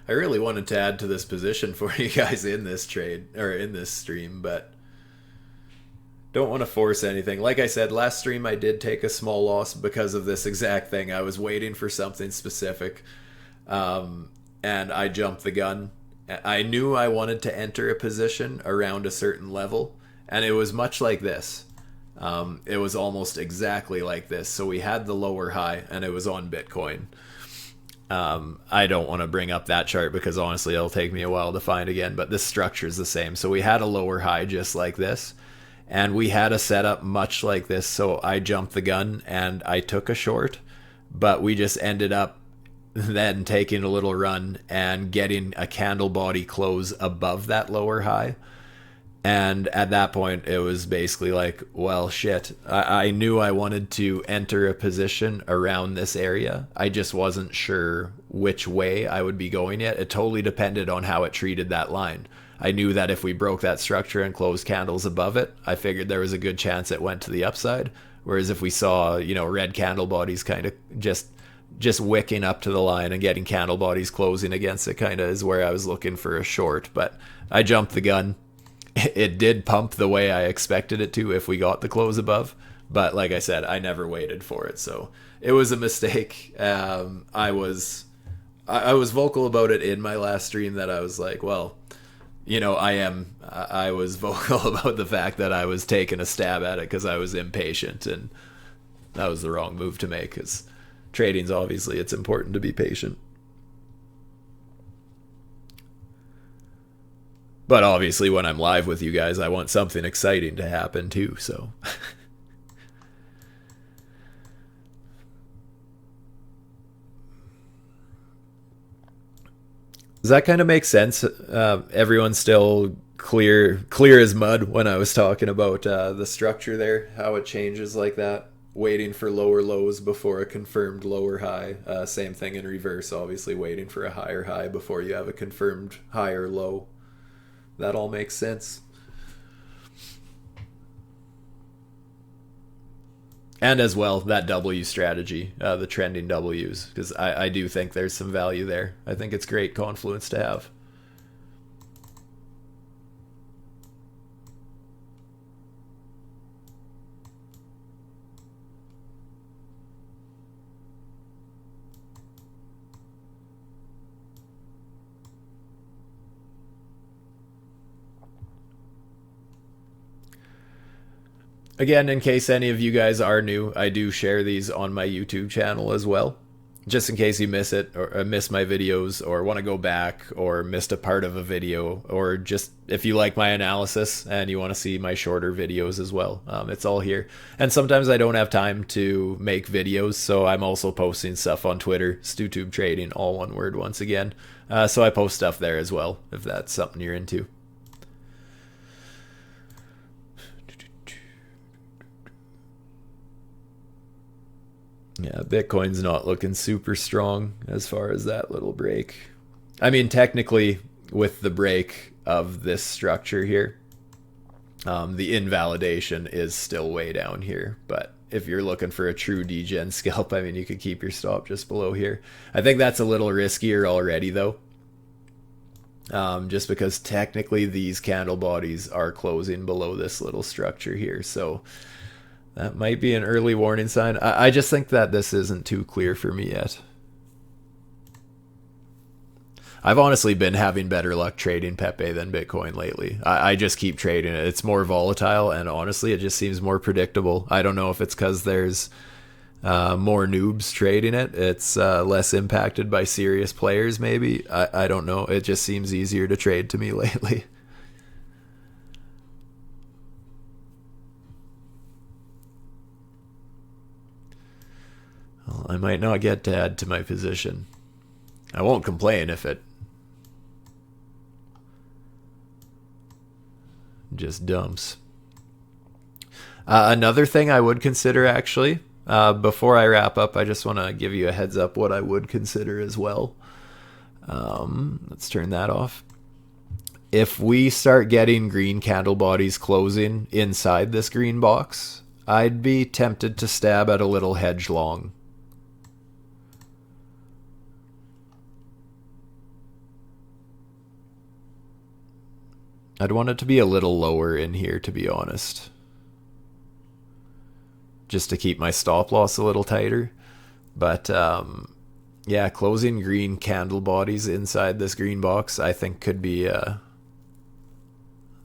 I really wanted to add to this position for you guys in this trade or in this stream, but don't want to force anything. Like I said, last stream I did take a small loss because of this exact thing. I was waiting for something specific, and I jumped the gun. I knew I wanted to enter a position around a certain level, and it was much like this. It was almost exactly like this. So we had the lower high, and it was on Bitcoin. I don't want to bring up that chart because honestly it'll take me a while to find again, but this structure is the same. So we had a lower high just like this, and we had a setup much like this. So I jumped the gun and I took a short, but we just ended up then taking a little run and getting a candle body close above that lower high. And at that point, it was basically like, well, shit. I knew I wanted to enter a position around this area. I just wasn't sure which way I would be going yet. It totally depended on how it treated that line. I knew that if we broke that structure and closed candles above it, I figured there was a good chance it went to the upside. Whereas if we saw, red candle bodies kind of just wicking up to the line and getting candle bodies closing against it kind of is where I was looking for a short. But I jumped the gun. It did pump the way I expected it to if we got the close above, but like I said, I never waited for it, so it was a mistake. I was vocal about it in my last stream that I was like, well, I was vocal about the fact that I was taking a stab at it because I was impatient, and that was the wrong move to make because trading's obviously it's important to be patient. But obviously, when I'm live with you guys, I want something exciting to happen too, so. Does that kind of make sense? Everyone's still clear as mud when I was talking about the structure there, how it changes like that. waiting for lower lows before a confirmed lower high. Same thing in reverse, obviously waiting for a higher high before you have a confirmed higher low. That all makes sense. And as well, that W strategy, the trending Ws, because I do think there's some value there. I think it's great confluence to have. Again, in case any of you guys are new, I do share these on my YouTube channel as well. Just in case you miss it, or miss my videos, or want to go back, or missed a part of a video, or just if you like my analysis and you want to see my shorter videos as well. It's all here. And sometimes I don't have time to make videos, so I'm also posting stuff on Twitter, StuTube Trading, all one word once again. So I post stuff there as well, if that's something you're into. Yeah, Bitcoin's not looking super strong as far as that little break. I mean, technically, with the break of this structure here, the invalidation is still way down here. But if you're looking for a true degen scalp, I mean, you could keep your stop just below here. I think that's a little riskier already, though. Just because technically these candle bodies are closing below this little structure here. So that might be an early warning sign. I just think that this isn't too clear for me yet. I've honestly been having better luck trading Pepe than Bitcoin lately. I just keep trading it. It's more volatile, and honestly, it just seems more predictable. I don't know if it's because there's more noobs trading it. It's less impacted by serious players, maybe. I don't know. It just seems easier to trade to me lately. Well, I might not get to add to my position. I won't complain if it just dumps. Another thing I would consider, actually, before I wrap up, I just want to give you a heads up what I would consider as well. Let's turn that off. If we start getting green candle bodies closing inside this green box, I'd be tempted to stab at a little hedge long. I'd want it to be a little lower in here, to be honest. Just to keep my stop loss a little tighter. But yeah, closing green candle bodies inside this green box, I think could be a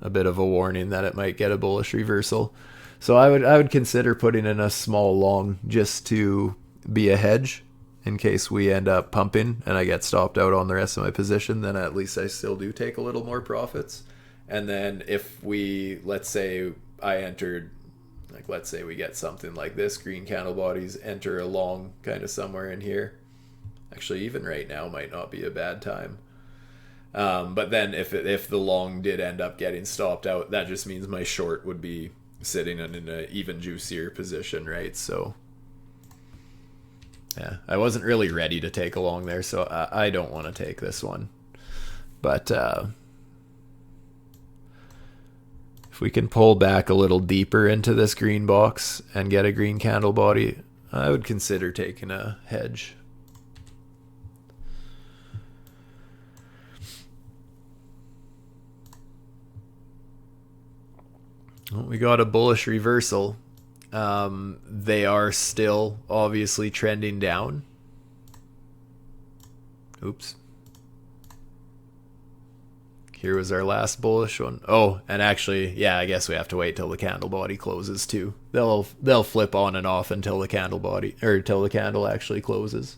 bit of a warning that it might get a bullish reversal. So I would consider putting in a small long just to be a hedge in case we end up pumping and I get stopped out on the rest of my position. Then at least I still do take a little more profits. And then if we, let's say I entered, like let's say we get something like this, green candle bodies, enter a long kind of somewhere in here. Actually, even right now might not be a bad time. But then if the long did end up getting stopped out, that just means my short would be sitting in an even juicier position, right? So yeah, I wasn't really ready to take a long there, so I don't want to take this one. But if we can pull back a little deeper into this green box and get a green candle body, I would consider taking a hedge. Well, we got a bullish reversal. They are still obviously trending down. Oops. Here was our last bullish one. Oh, and actually, yeah, I guess we have to wait till the candle body closes too. They'll flip on and off until the candle body, or till the candle actually closes.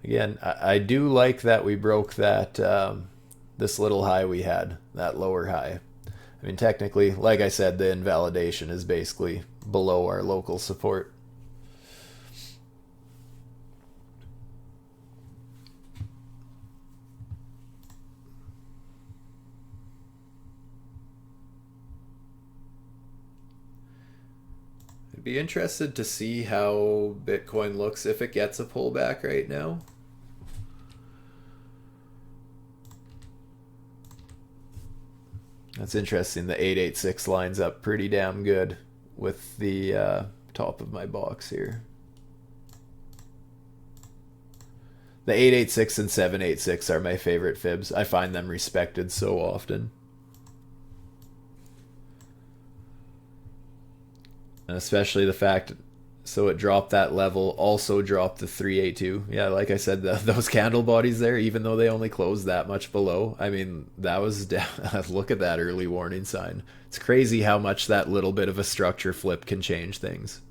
Again, I do like that we broke that this little high we had, that lower high. I mean, technically, like I said, the invalidation is basically below our local support. I'd be interested to see how Bitcoin looks if it gets a pullback right now. That's interesting. The 886 lines up pretty damn good with the top of my box here. The 886 and 786 are my favorite fibs. I find them respected so often. And especially the fact, so it dropped that level, also dropped the 382. Yeah, like I said, those candle bodies there, even though they only closed that much below, I mean, that was down. Look at that early warning sign. It's crazy how much that little bit of a structure flip can change things.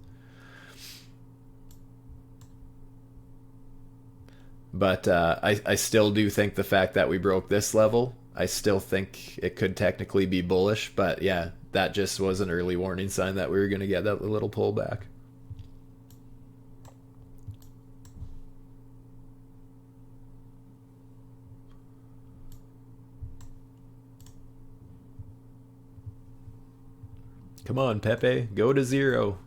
But I still do think the fact that we broke this level, I still think it could technically be bullish. But yeah, that just was an early warning sign that we were going to get that little pullback. Come on, Pepe, go to zero.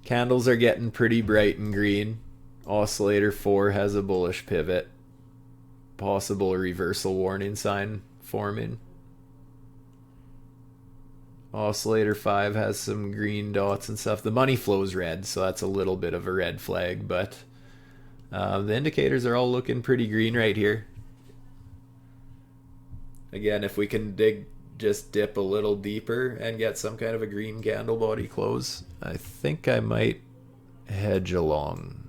Candles are getting pretty bright and green. Oscillator 4 has a bullish pivot. Possible reversal warning sign forming. Oscillator 5 has some green dots and stuff. The money flow's red, so that's a little bit of a red flag, but the indicators are all looking pretty green right here. Again, if we can just dip a little deeper and get some kind of a green candle body close, I think I might hedge along.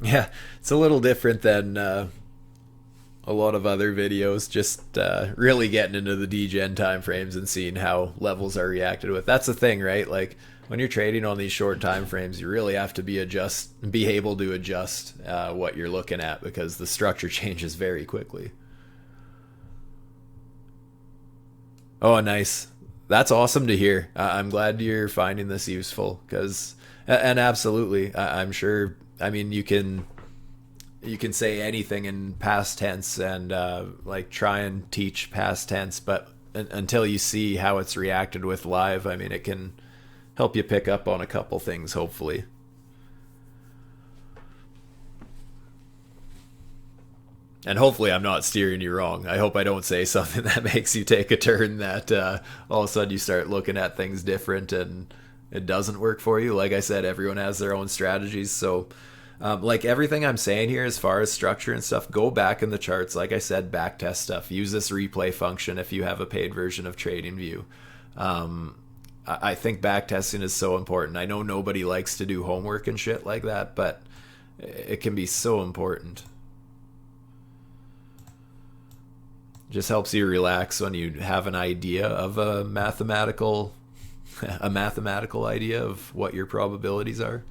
Yeah, it's a little different than a lot of other videos, just really getting into the degen time frames and seeing how levels are reacted with. That's the thing, right? Like when you're trading on these short time frames, you really have to be able to adjust what you're looking at, because the structure changes very quickly. Oh, nice. That's awesome to hear. I'm glad you're finding this useful, because and absolutely, I'm sure. I mean, you can say anything in past tense and like try and teach past tense, but until you see how it's reacted with live, I mean, it can help you pick up on a couple things, hopefully. And hopefully I'm not steering you wrong. I hope I don't say something that makes you take a turn that all of a sudden you start looking at things different and it doesn't work for you. Like I said, everyone has their own strategies. So like everything I'm saying here as far as structure and stuff, go back in the charts. Like I said, back test stuff. Use this replay function if you have a paid version of TradingView. I think back testing is so important. I know nobody likes to do homework and shit like that, but it can be so important. Just helps you relax when you have an idea of a mathematical idea of what your probabilities are.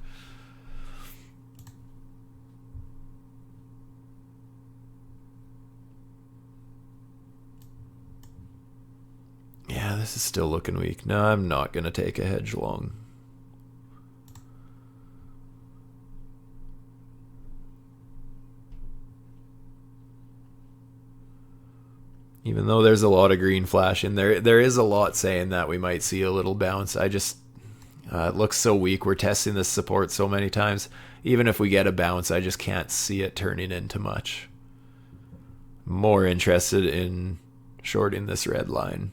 Yeah, this is still looking weak. No, I'm not going to take a hedge long. Even though there's a lot of green flashing, there is a lot saying that we might see a little bounce. I just it looks so weak. We're testing this support so many times. Even if we get a bounce, I just can't see it turning into much. More interested in shorting this red line.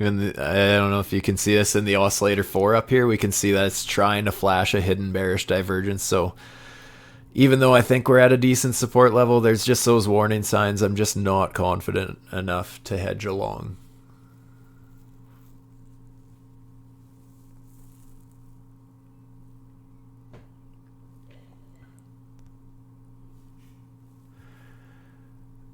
Even I don't know if you can see this in the oscillator 4 up here. We can see that it's trying to flash a hidden bearish divergence. So even though I think we're at a decent support level, there's just those warning signs. I'm just not confident enough to hedge along.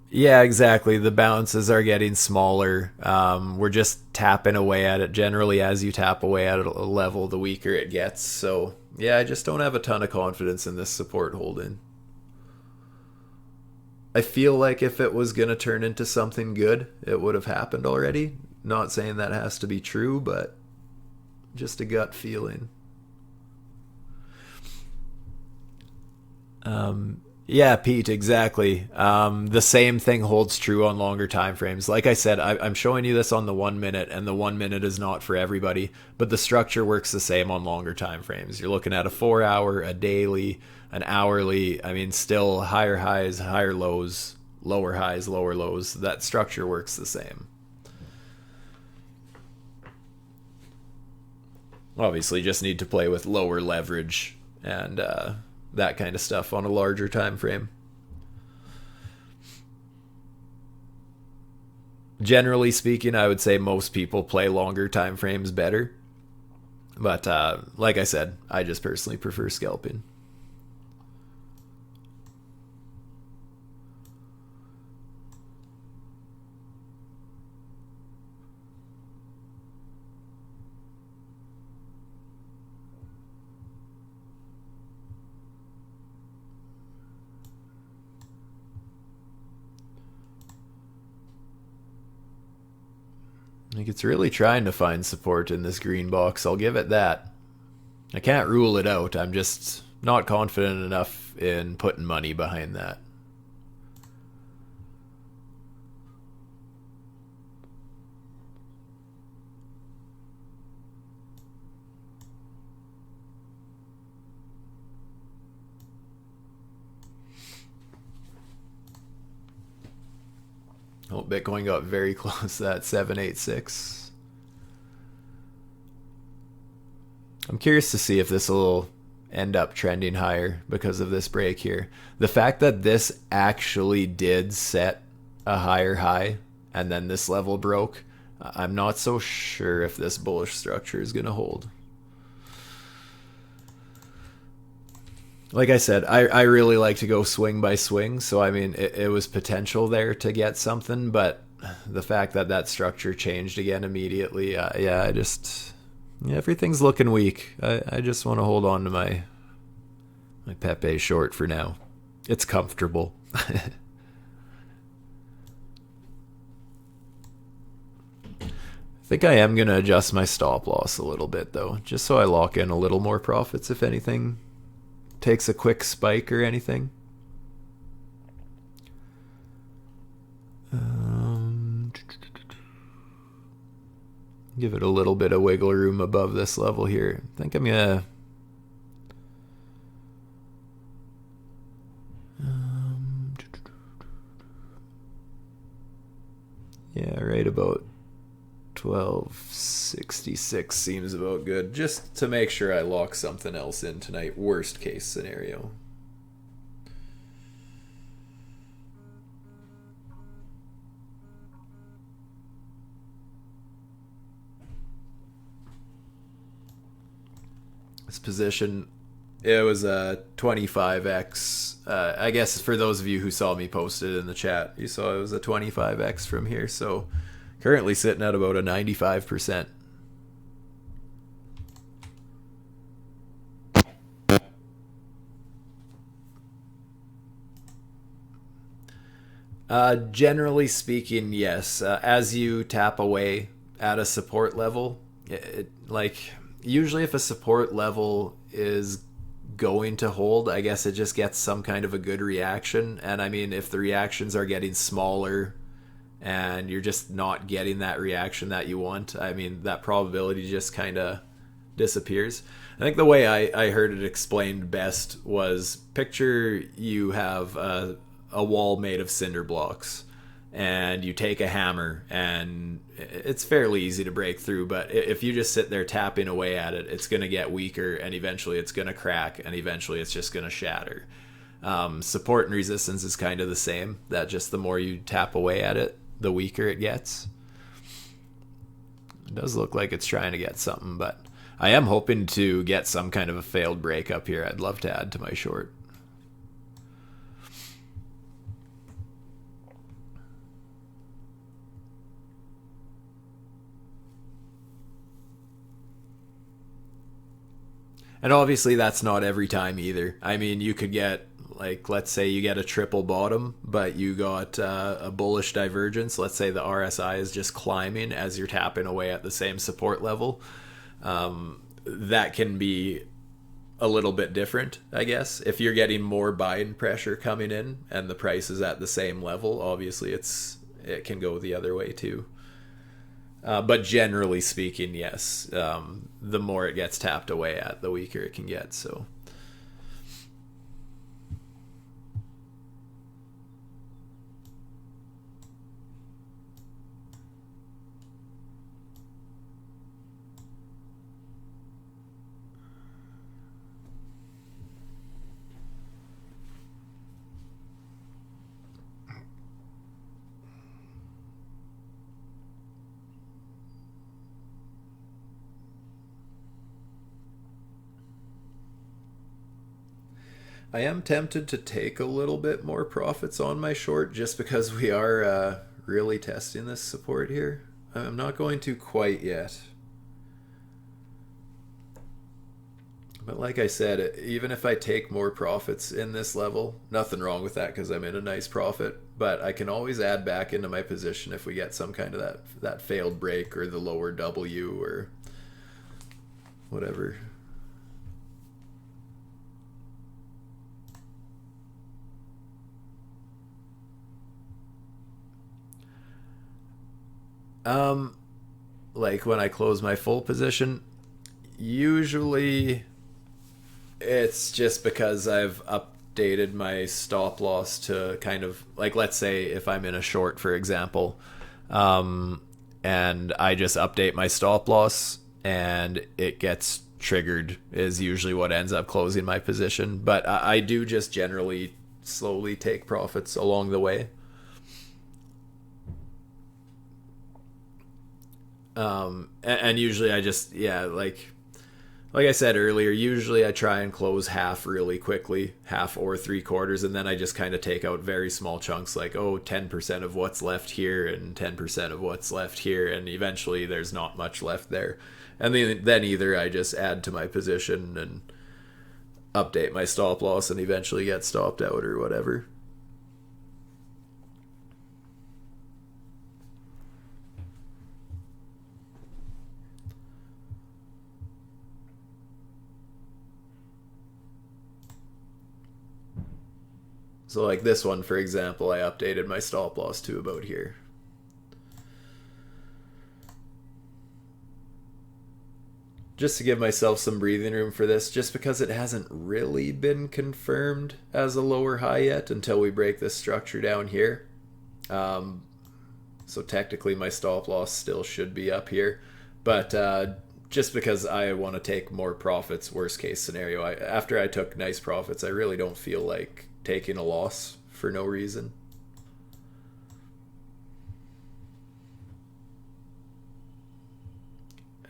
Yeah, exactly. The bounces are getting smaller. We're just tapping away at it. Generally, as you tap away at a level, the weaker it gets. So, yeah, I just don't have a ton of confidence in this support holding. I feel like if it was going to turn into something good, it would have happened already. Not saying that has to be true, but just a gut feeling. Yeah, Pete, exactly. The same thing holds true on longer time frames. Like I said, I'm showing you this on the 1 minute, and the 1 minute is not for everybody, but the structure works the same on longer time frames. You're looking at a 4 hour, a daily, an hourly. I mean, still higher highs, higher lows, lower highs, lower lows. That structure works the same. Obviously, just need to play with lower leverage and that kind of stuff on a larger time frame. Generally speaking, I would say most people play longer time frames better. But like I said, I just personally prefer scalping. Like, it's really trying to find support in this green box. I'll give it that. I can't rule it out. I'm just not confident enough in putting money behind that. Oh, Bitcoin got very close to that 786. I'm curious to see if this will end up trending higher because of this break here. The fact that this actually did set a higher high and then this level broke, I'm not so sure if this bullish structure is going to hold. Like I said, I really like to go swing by swing. So, I mean, it was potential there to get something, but the fact that that structure changed again immediately, yeah, everything's looking weak. I just want to hold on to my PEPE short for now. It's comfortable. I think I am going to adjust my stop loss a little bit, though, just so I lock in a little more profits if anything takes a quick spike or anything. Give it a little bit of wiggle room above this level here. I think I'm gonna yeah, right about 1266 seems about good, just to make sure I lock something else in tonight, worst case scenario. This position, it was a 25x. I guess for those of you who saw me post it in the chat, you saw it was a 25x from here, so currently sitting at about a 95%. Generally speaking, yes. As you tap away at a support level, like usually if a support level is going to hold, I guess it just gets some kind of a good reaction. And I mean, if the reactions are getting smaller and you're just not getting that reaction that you want, I mean, that probability just kind of disappears. I think the way I heard it explained best was picture you have a wall made of cinder blocks and you take a hammer and it's fairly easy to break through, but if you just sit there tapping away at it, it's going to get weaker and eventually it's going to crack and eventually it's just going to shatter. Support and resistance is kind of the same, that just the more you tap away at it, the weaker it gets. It does look like it's trying to get something, but I am hoping to get some kind of a failed break up here. I'd love to add to my short. And obviously that's not every time either. I mean, you could get, like, let's say you get a triple bottom, but you got a bullish divergence. Let's say the RSI is just climbing as you're tapping away at the same support level. That can be a little bit different, I guess. If you're getting more buying pressure coming in and the price is at the same level, obviously it can go the other way too. But generally speaking, yes, the more it gets tapped away at, the weaker it can get. So I am tempted to take a little bit more profits on my short just because we are really testing this support here. I'm not going to quite yet. But like I said, even if I take more profits in this level, nothing wrong with that because I'm in a nice profit. But I can always add back into my position if we get some kind of that failed break or the lower W or whatever. Like when I close my full position, usually it's just because I've updated my stop loss to kind of, like, let's say if I'm in a short, for example, and I just update my stop loss and it gets triggered is usually what ends up closing my position. But I do just generally slowly take profits along the way. And usually I just, yeah, like I said earlier, usually I try and close half really quickly, half or three quarters, and then I just kind of take out very small chunks, like, oh, 10% of what's left here and 10% of what's left here, and eventually there's not much left there. And then either I just add to my position and update my stop loss and eventually get stopped out or whatever. So like this one, for example, I updated my stop loss to about here. Just to give myself some breathing room for this, just because it hasn't really been confirmed as a lower high yet until we break this structure down here. So technically my stop loss still should be up here. But just because I want to take more profits, worst case scenario, after I took nice profits, I really don't feel like taking a loss for no reason.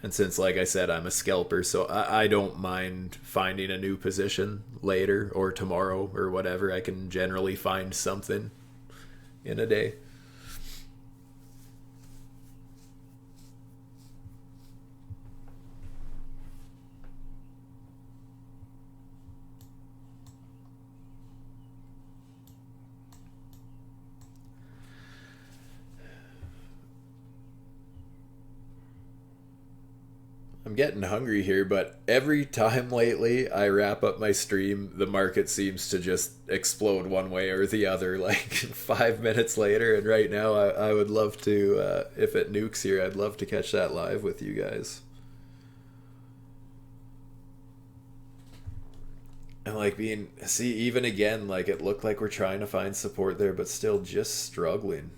And since, like I said, I'm a scalper, so I don't mind finding a new position later or tomorrow or whatever. I can generally find something in a day. I'm getting hungry here, but every time lately I wrap up my stream, the market seems to just explode one way or the other, like 5 minutes later. And right now, I would love to, if it nukes here, I'd love to catch that live with you guys. And like see, even again, like it looked like we're trying to find support there, but still just struggling.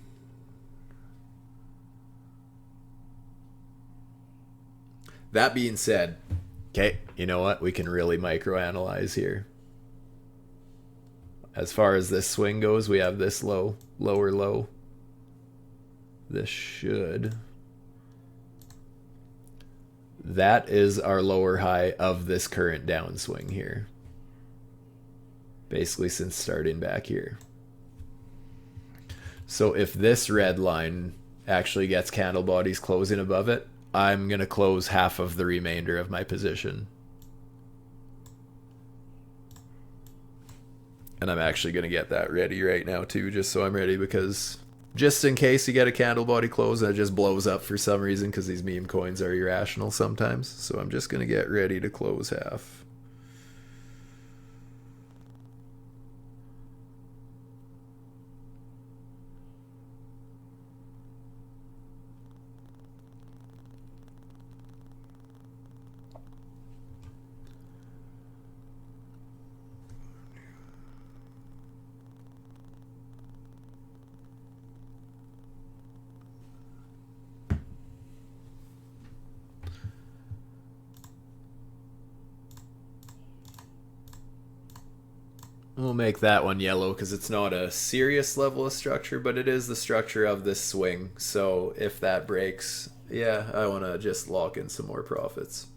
That being said, okay, you know what? We can really microanalyze here. As far as this swing goes, we have this low, lower low. This should. That is our lower high of this current downswing here. Basically since starting back here. So if this red line actually gets candle bodies closing above it, I'm going to close half of the remainder of my position. And I'm actually going to get that ready right now too, just so I'm ready, because just in case you get a candle body close and it just blows up for some reason, because these meme coins are irrational sometimes. So I'm just going to get ready to close half. We'll make that one yellow because it's not a serious level of structure, but it is the structure of this swing. So if that breaks, yeah, I want to just lock in some more profits.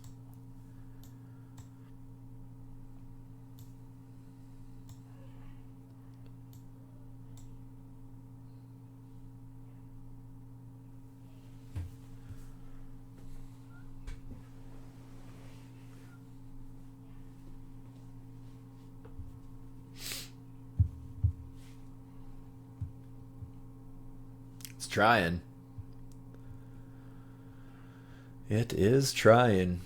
Trying. It is trying.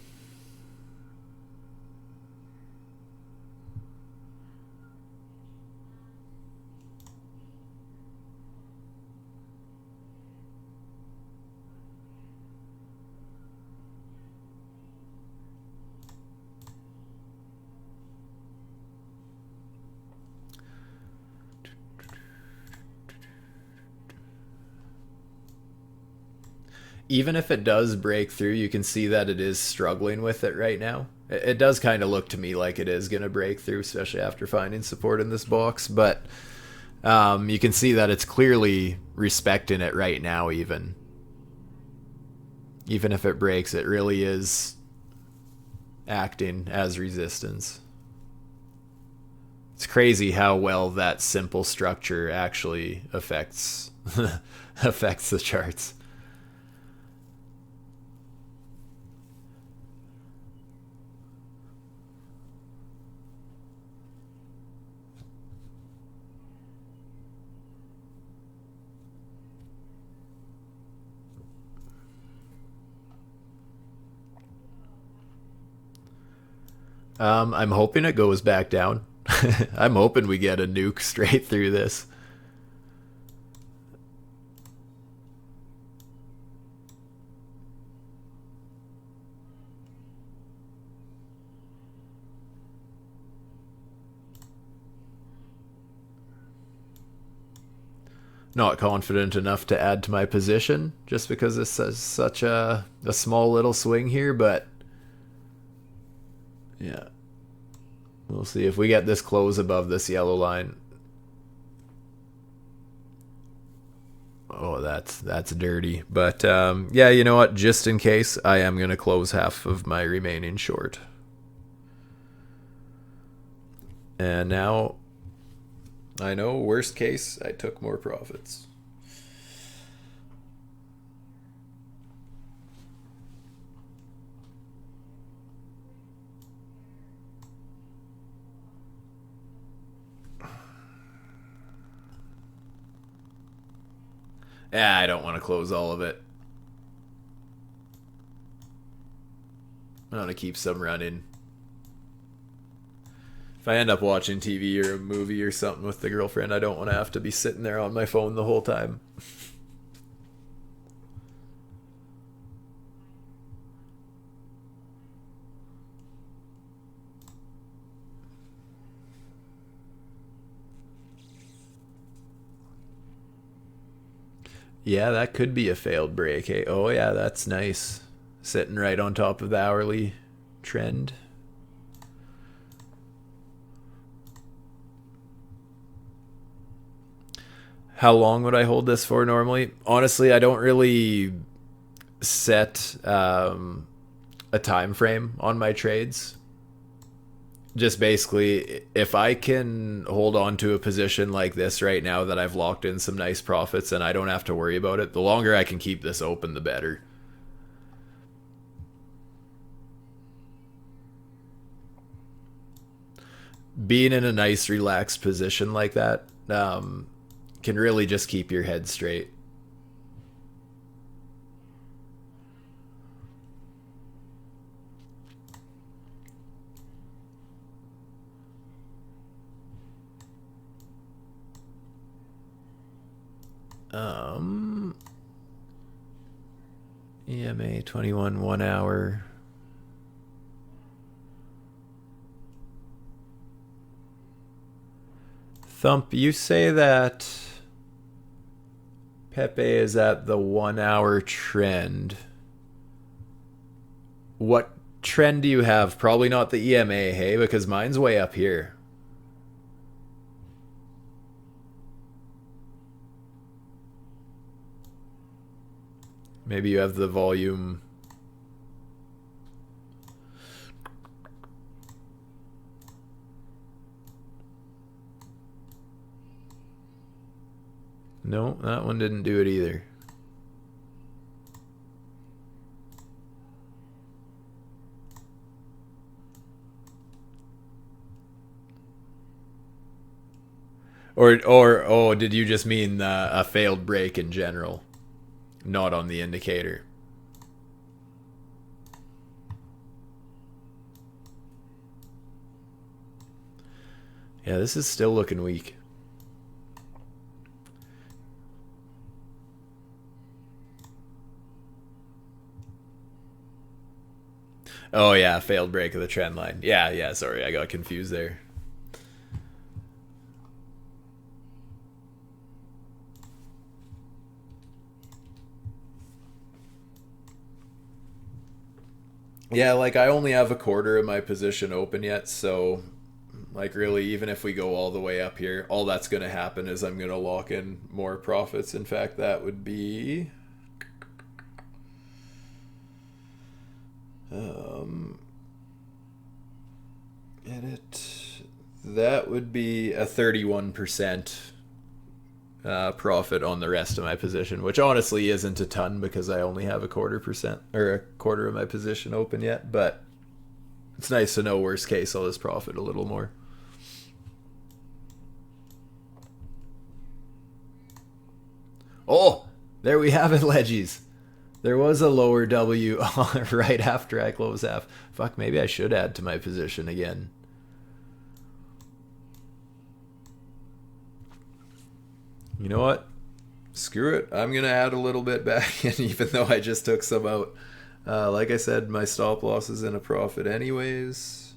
Even if it does break through, you can see that it is struggling with it right now. It does kind of look to me like it is going to break through, especially after finding support in this box. But you can see that it's clearly respecting it right now, even if it breaks, it really is acting as resistance. It's crazy how well that simple structure actually affects affects the charts. I'm hoping it goes back down. I'm hoping we get a nuke straight through this. Not confident enough to add to my position just because this is such a small little swing here, but yeah. We'll see if we get this close above this yellow line. Oh, that's dirty. But yeah, you know what? Just in case, I am going to close half of my remaining short. And now, I know, worst case, I took more profits. Yeah, I don't want to close all of it. I'm gonna keep some running. If I end up watching TV or a movie or something with the girlfriend, I don't want to have to be sitting there on my phone the whole time. Yeah, that could be a failed break. Hey, oh yeah, that's nice. Sitting right on top of the hourly trend. How long would I hold this for normally? Honestly, I don't really set a time frame on my trades. Just basically, if I can hold on to a position like this right now that I've locked in some nice profits and I don't have to worry about it, the longer I can keep this open, the better. Being in a nice, relaxed position like that can really just keep your head straight. EMA 21 1 hour. Thump, you say that PEPE is at the 1 hour trend. What trend do you have? Probably not the EMA, hey, because mine's way up here. Maybe you have the volume. No, that one didn't do it either. Or oh, did you just mean a failed break in general, not on the indicator? Yeah, this is still looking weak. Oh yeah, failed break of the trend line. Yeah, yeah, sorry, I got confused there. Yeah, like I only have a quarter of my position open yet, so like really even if we go all the way up here, all that's going to happen is I'm going to lock in more profits. In fact, that would be edit. That would be a 31% profit on the rest of my position, which honestly isn't a ton because I only have a quarter% or a quarter of my position open yet, but it's nice to know worst case I'll just profit a little more. Oh, there we have it, Leggies. There was a lower W right after I close half. Fuck, maybe I should add to my position again. You know what? Screw it. I'm going to add a little bit back in, even though I just took some out. Like I said, my stop loss is in a profit anyways.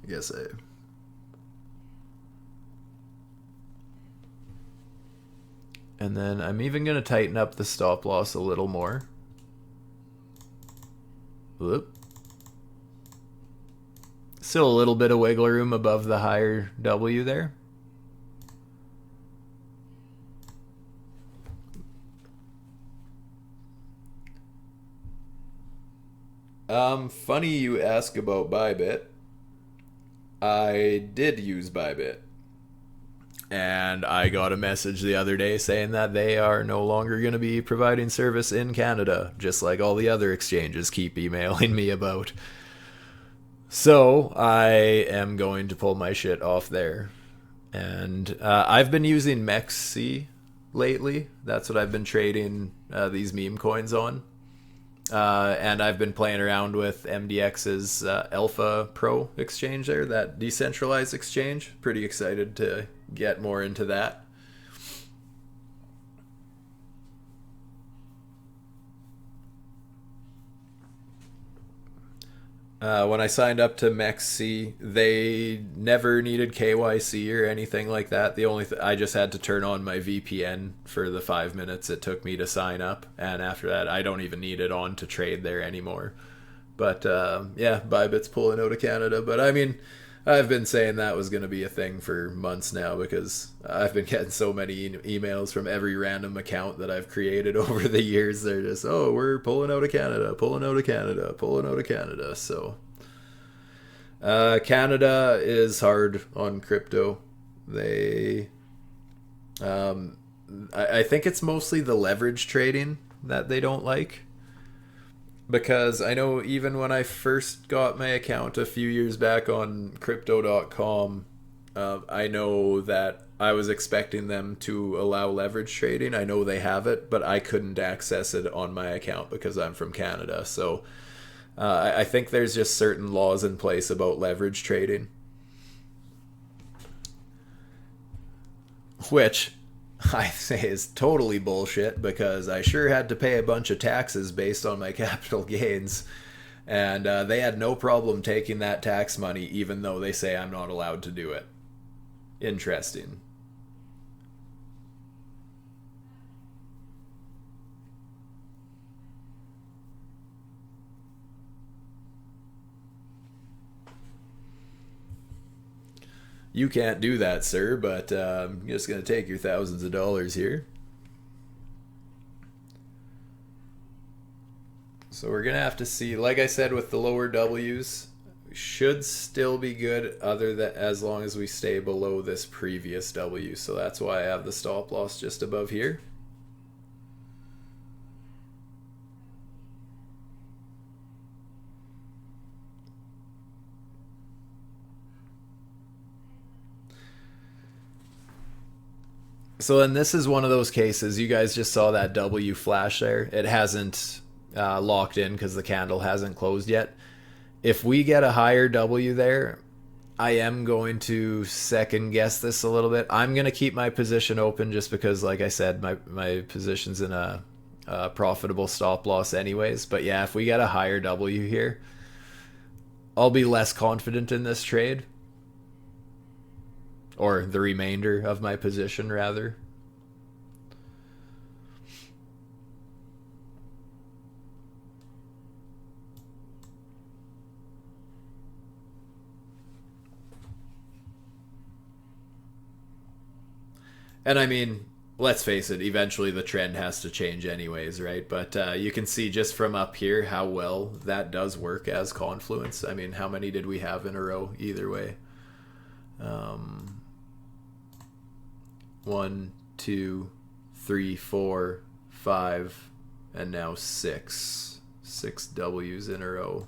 I guess I... And then I'm even going to tighten up the stop loss a little more. Whoop. Still a little bit of wiggle room above the higher W there. Funny you ask about Bybit. I did use Bybit. And I got a message the other day saying that they are no longer going to be providing service in Canada, just like all the other exchanges keep emailing me about. So I am going to pull my shit off there. And I've been using Mexi lately. That's what I've been trading these meme coins on. And I've been playing around with MDX's Alpha Pro exchange there, that decentralized exchange. Pretty excited to get more into that. When I signed up to MEXC, they never needed KYC or anything like that. The only I just had to turn on my VPN for the 5 minutes it took me to sign up, and after that, I don't even need it on to trade there anymore. But yeah, Bybit's pulling out of Canada. But I mean, I've been saying that was going to be a thing for months now because I've been getting so many emails from every random account that I've created over the years. They're just, oh, we're pulling out of Canada, pulling out of Canada, pulling out of Canada. So Canada is hard on crypto. They, I think it's mostly the leverage trading that they don't like. Because I know even when I first got my account a few years back on crypto.com, I know that I was expecting them to allow leverage trading. I know they have it, but I couldn't access it on my account because I'm from Canada. So I think there's just certain laws in place about leverage trading. Which I say is totally bullshit because I sure had to pay a bunch of taxes based on my capital gains. And they had no problem taking that tax money even though they say I'm not allowed to do it. Interesting. You can't do that, sir, but I'm just going to take your thousands of dollars here. So we're going to have to see, like I said, with the lower W's, we should still be good other than as long as we stay below this previous W. So that's why I have the stop loss just above here. So then this is one of those cases, you guys just saw that W flash there. It hasn't locked in because the candle hasn't closed yet. If we get a higher W there, I am going to second guess this a little bit. I'm going to keep my position open just because, like I said, my position's in a profitable stop loss anyways. But yeah, if we get a higher W here, I'll be less confident in this trade. Or the remainder of my position, rather. And I mean, let's face it, eventually the trend has to change anyways, right? But you can see just from up here how well that does work as confluence. I mean, how many did we have in a row either way? 1, 2, 3, 4, 5, and now 6. 6 W's in a row.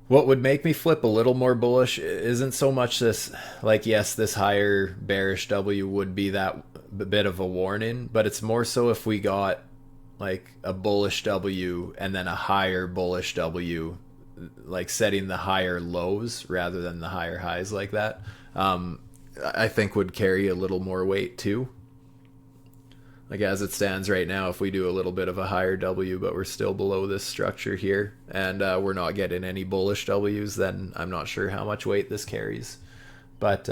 What would make me flip a little more bullish isn't so much this, like, yes, this higher bearish W would be that bit of a warning, but it's more so if we got like a bullish W and then a higher bullish W, like setting the higher lows rather than the higher highs like that, I think would carry a little more weight too. Like as it stands right now, if we do a little bit of a higher W, but we're still below this structure here, and we're not getting any bullish W's, then I'm not sure how much weight this carries. But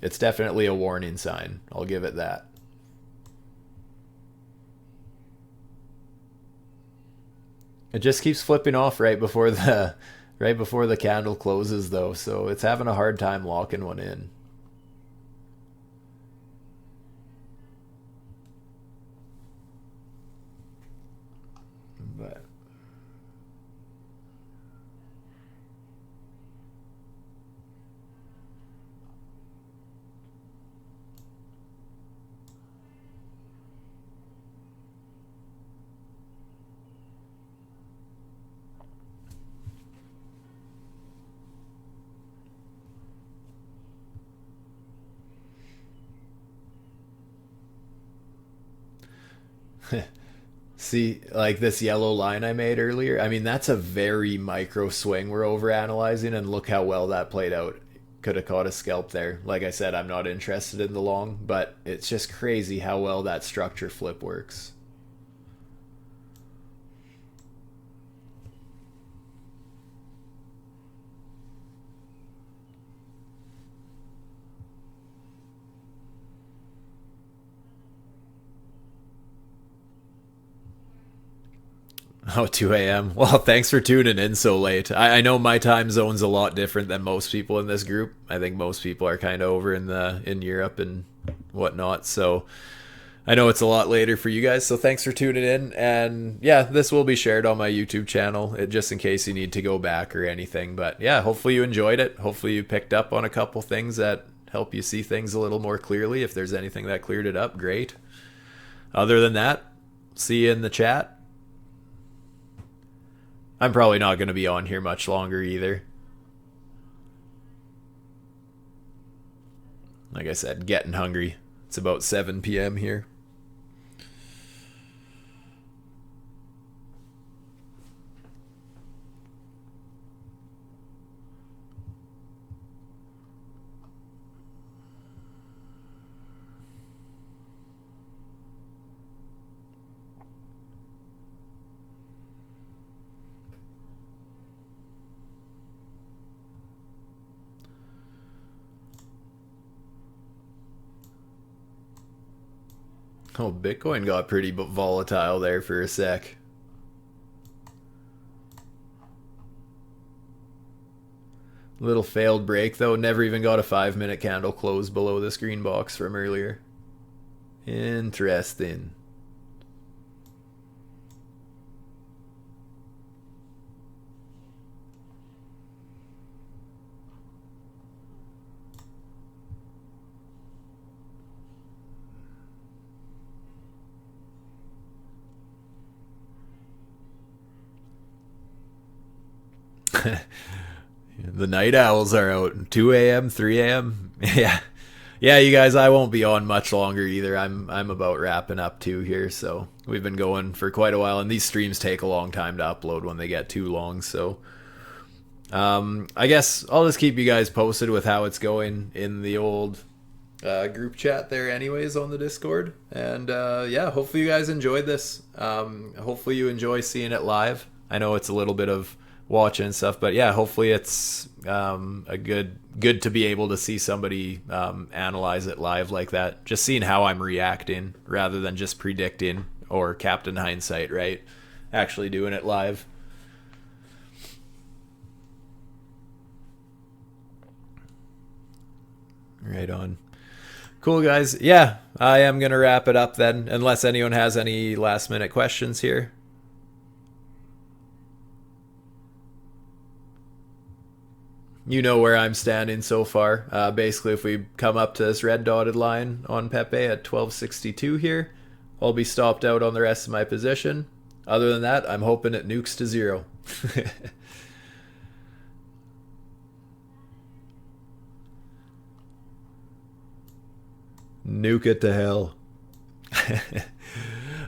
it's definitely a warning sign. I'll give it that. It just keeps flipping off right before the candle closes though, so it's having a hard time locking one in. But See, like this yellow line I made earlier, I mean, that's a very micro swing we're over analyzing, and look how well that played out. Could have caught a scalp there. Like I said, I'm not interested in the long, but it's just crazy how well that structure flip works. Oh, 2 a.m. Well, thanks for tuning in so late. I know my time zone's a lot different than most people in this group. I think most people are kind of over in Europe and whatnot. So I know it's a lot later for you guys. So thanks for tuning in. And yeah, this will be shared on my YouTube channel, just in case you need to go back or anything. But yeah, hopefully you enjoyed it. Hopefully you picked up on a couple things that help you see things a little more clearly. If there's anything that cleared it up, great. Other than that, see you in the chat. I'm probably not going to be on here much longer either. Like I said, getting hungry. It's about 7 p.m. here. Oh, Bitcoin got pretty volatile there for a sec. Little failed break though. Never even got a 5-minute candle close below this green box from earlier. Interesting. The night owls are out. 2 a.m., 3 a.m. Yeah. Yeah, you guys, I won't be on much longer either. I'm about wrapping up too here, so we've been going for quite a while, and these streams take a long time to upload when they get too long, so I guess I'll just keep you guys posted with how it's going in the old group chat there anyways on the Discord. And yeah, hopefully you guys enjoyed this. Hopefully you enjoy seeing it live. I know it's a little bit of watching and stuff, but yeah, hopefully it's a good to be able to see somebody analyze it live like that, just seeing how I'm reacting rather than just predicting or Captain Hindsight, right? Actually doing it live. Right on. Cool, guys. Yeah, I am gonna wrap it up then, unless anyone has any last minute questions here. You know where I'm standing so far. Basically, if we come up to this red dotted line on Pepe at 1262 here, I'll be stopped out on the rest of my position. Other than that, I'm hoping it nukes to 0. Nuke it to hell.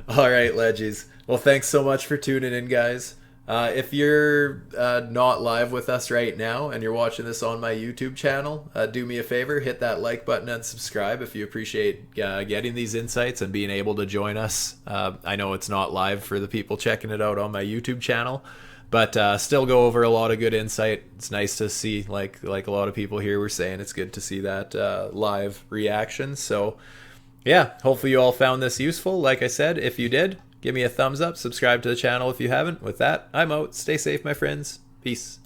All right, Leggies. Well, thanks so much for tuning in, guys. If you're not live with us right now and you're watching this on my YouTube channel, do me a favor, hit that like button and subscribe if you appreciate getting these insights and being able to join us. I know it's not live for the people checking it out on my YouTube channel, but still go over a lot of good insight. It's nice to see, like a lot of people here were saying, it's good to see that live reaction. So yeah, hopefully you all found this useful. Like I said, if you did, give me a thumbs up, subscribe to the channel if you haven't. With that, I'm out. Stay safe, my friends. Peace.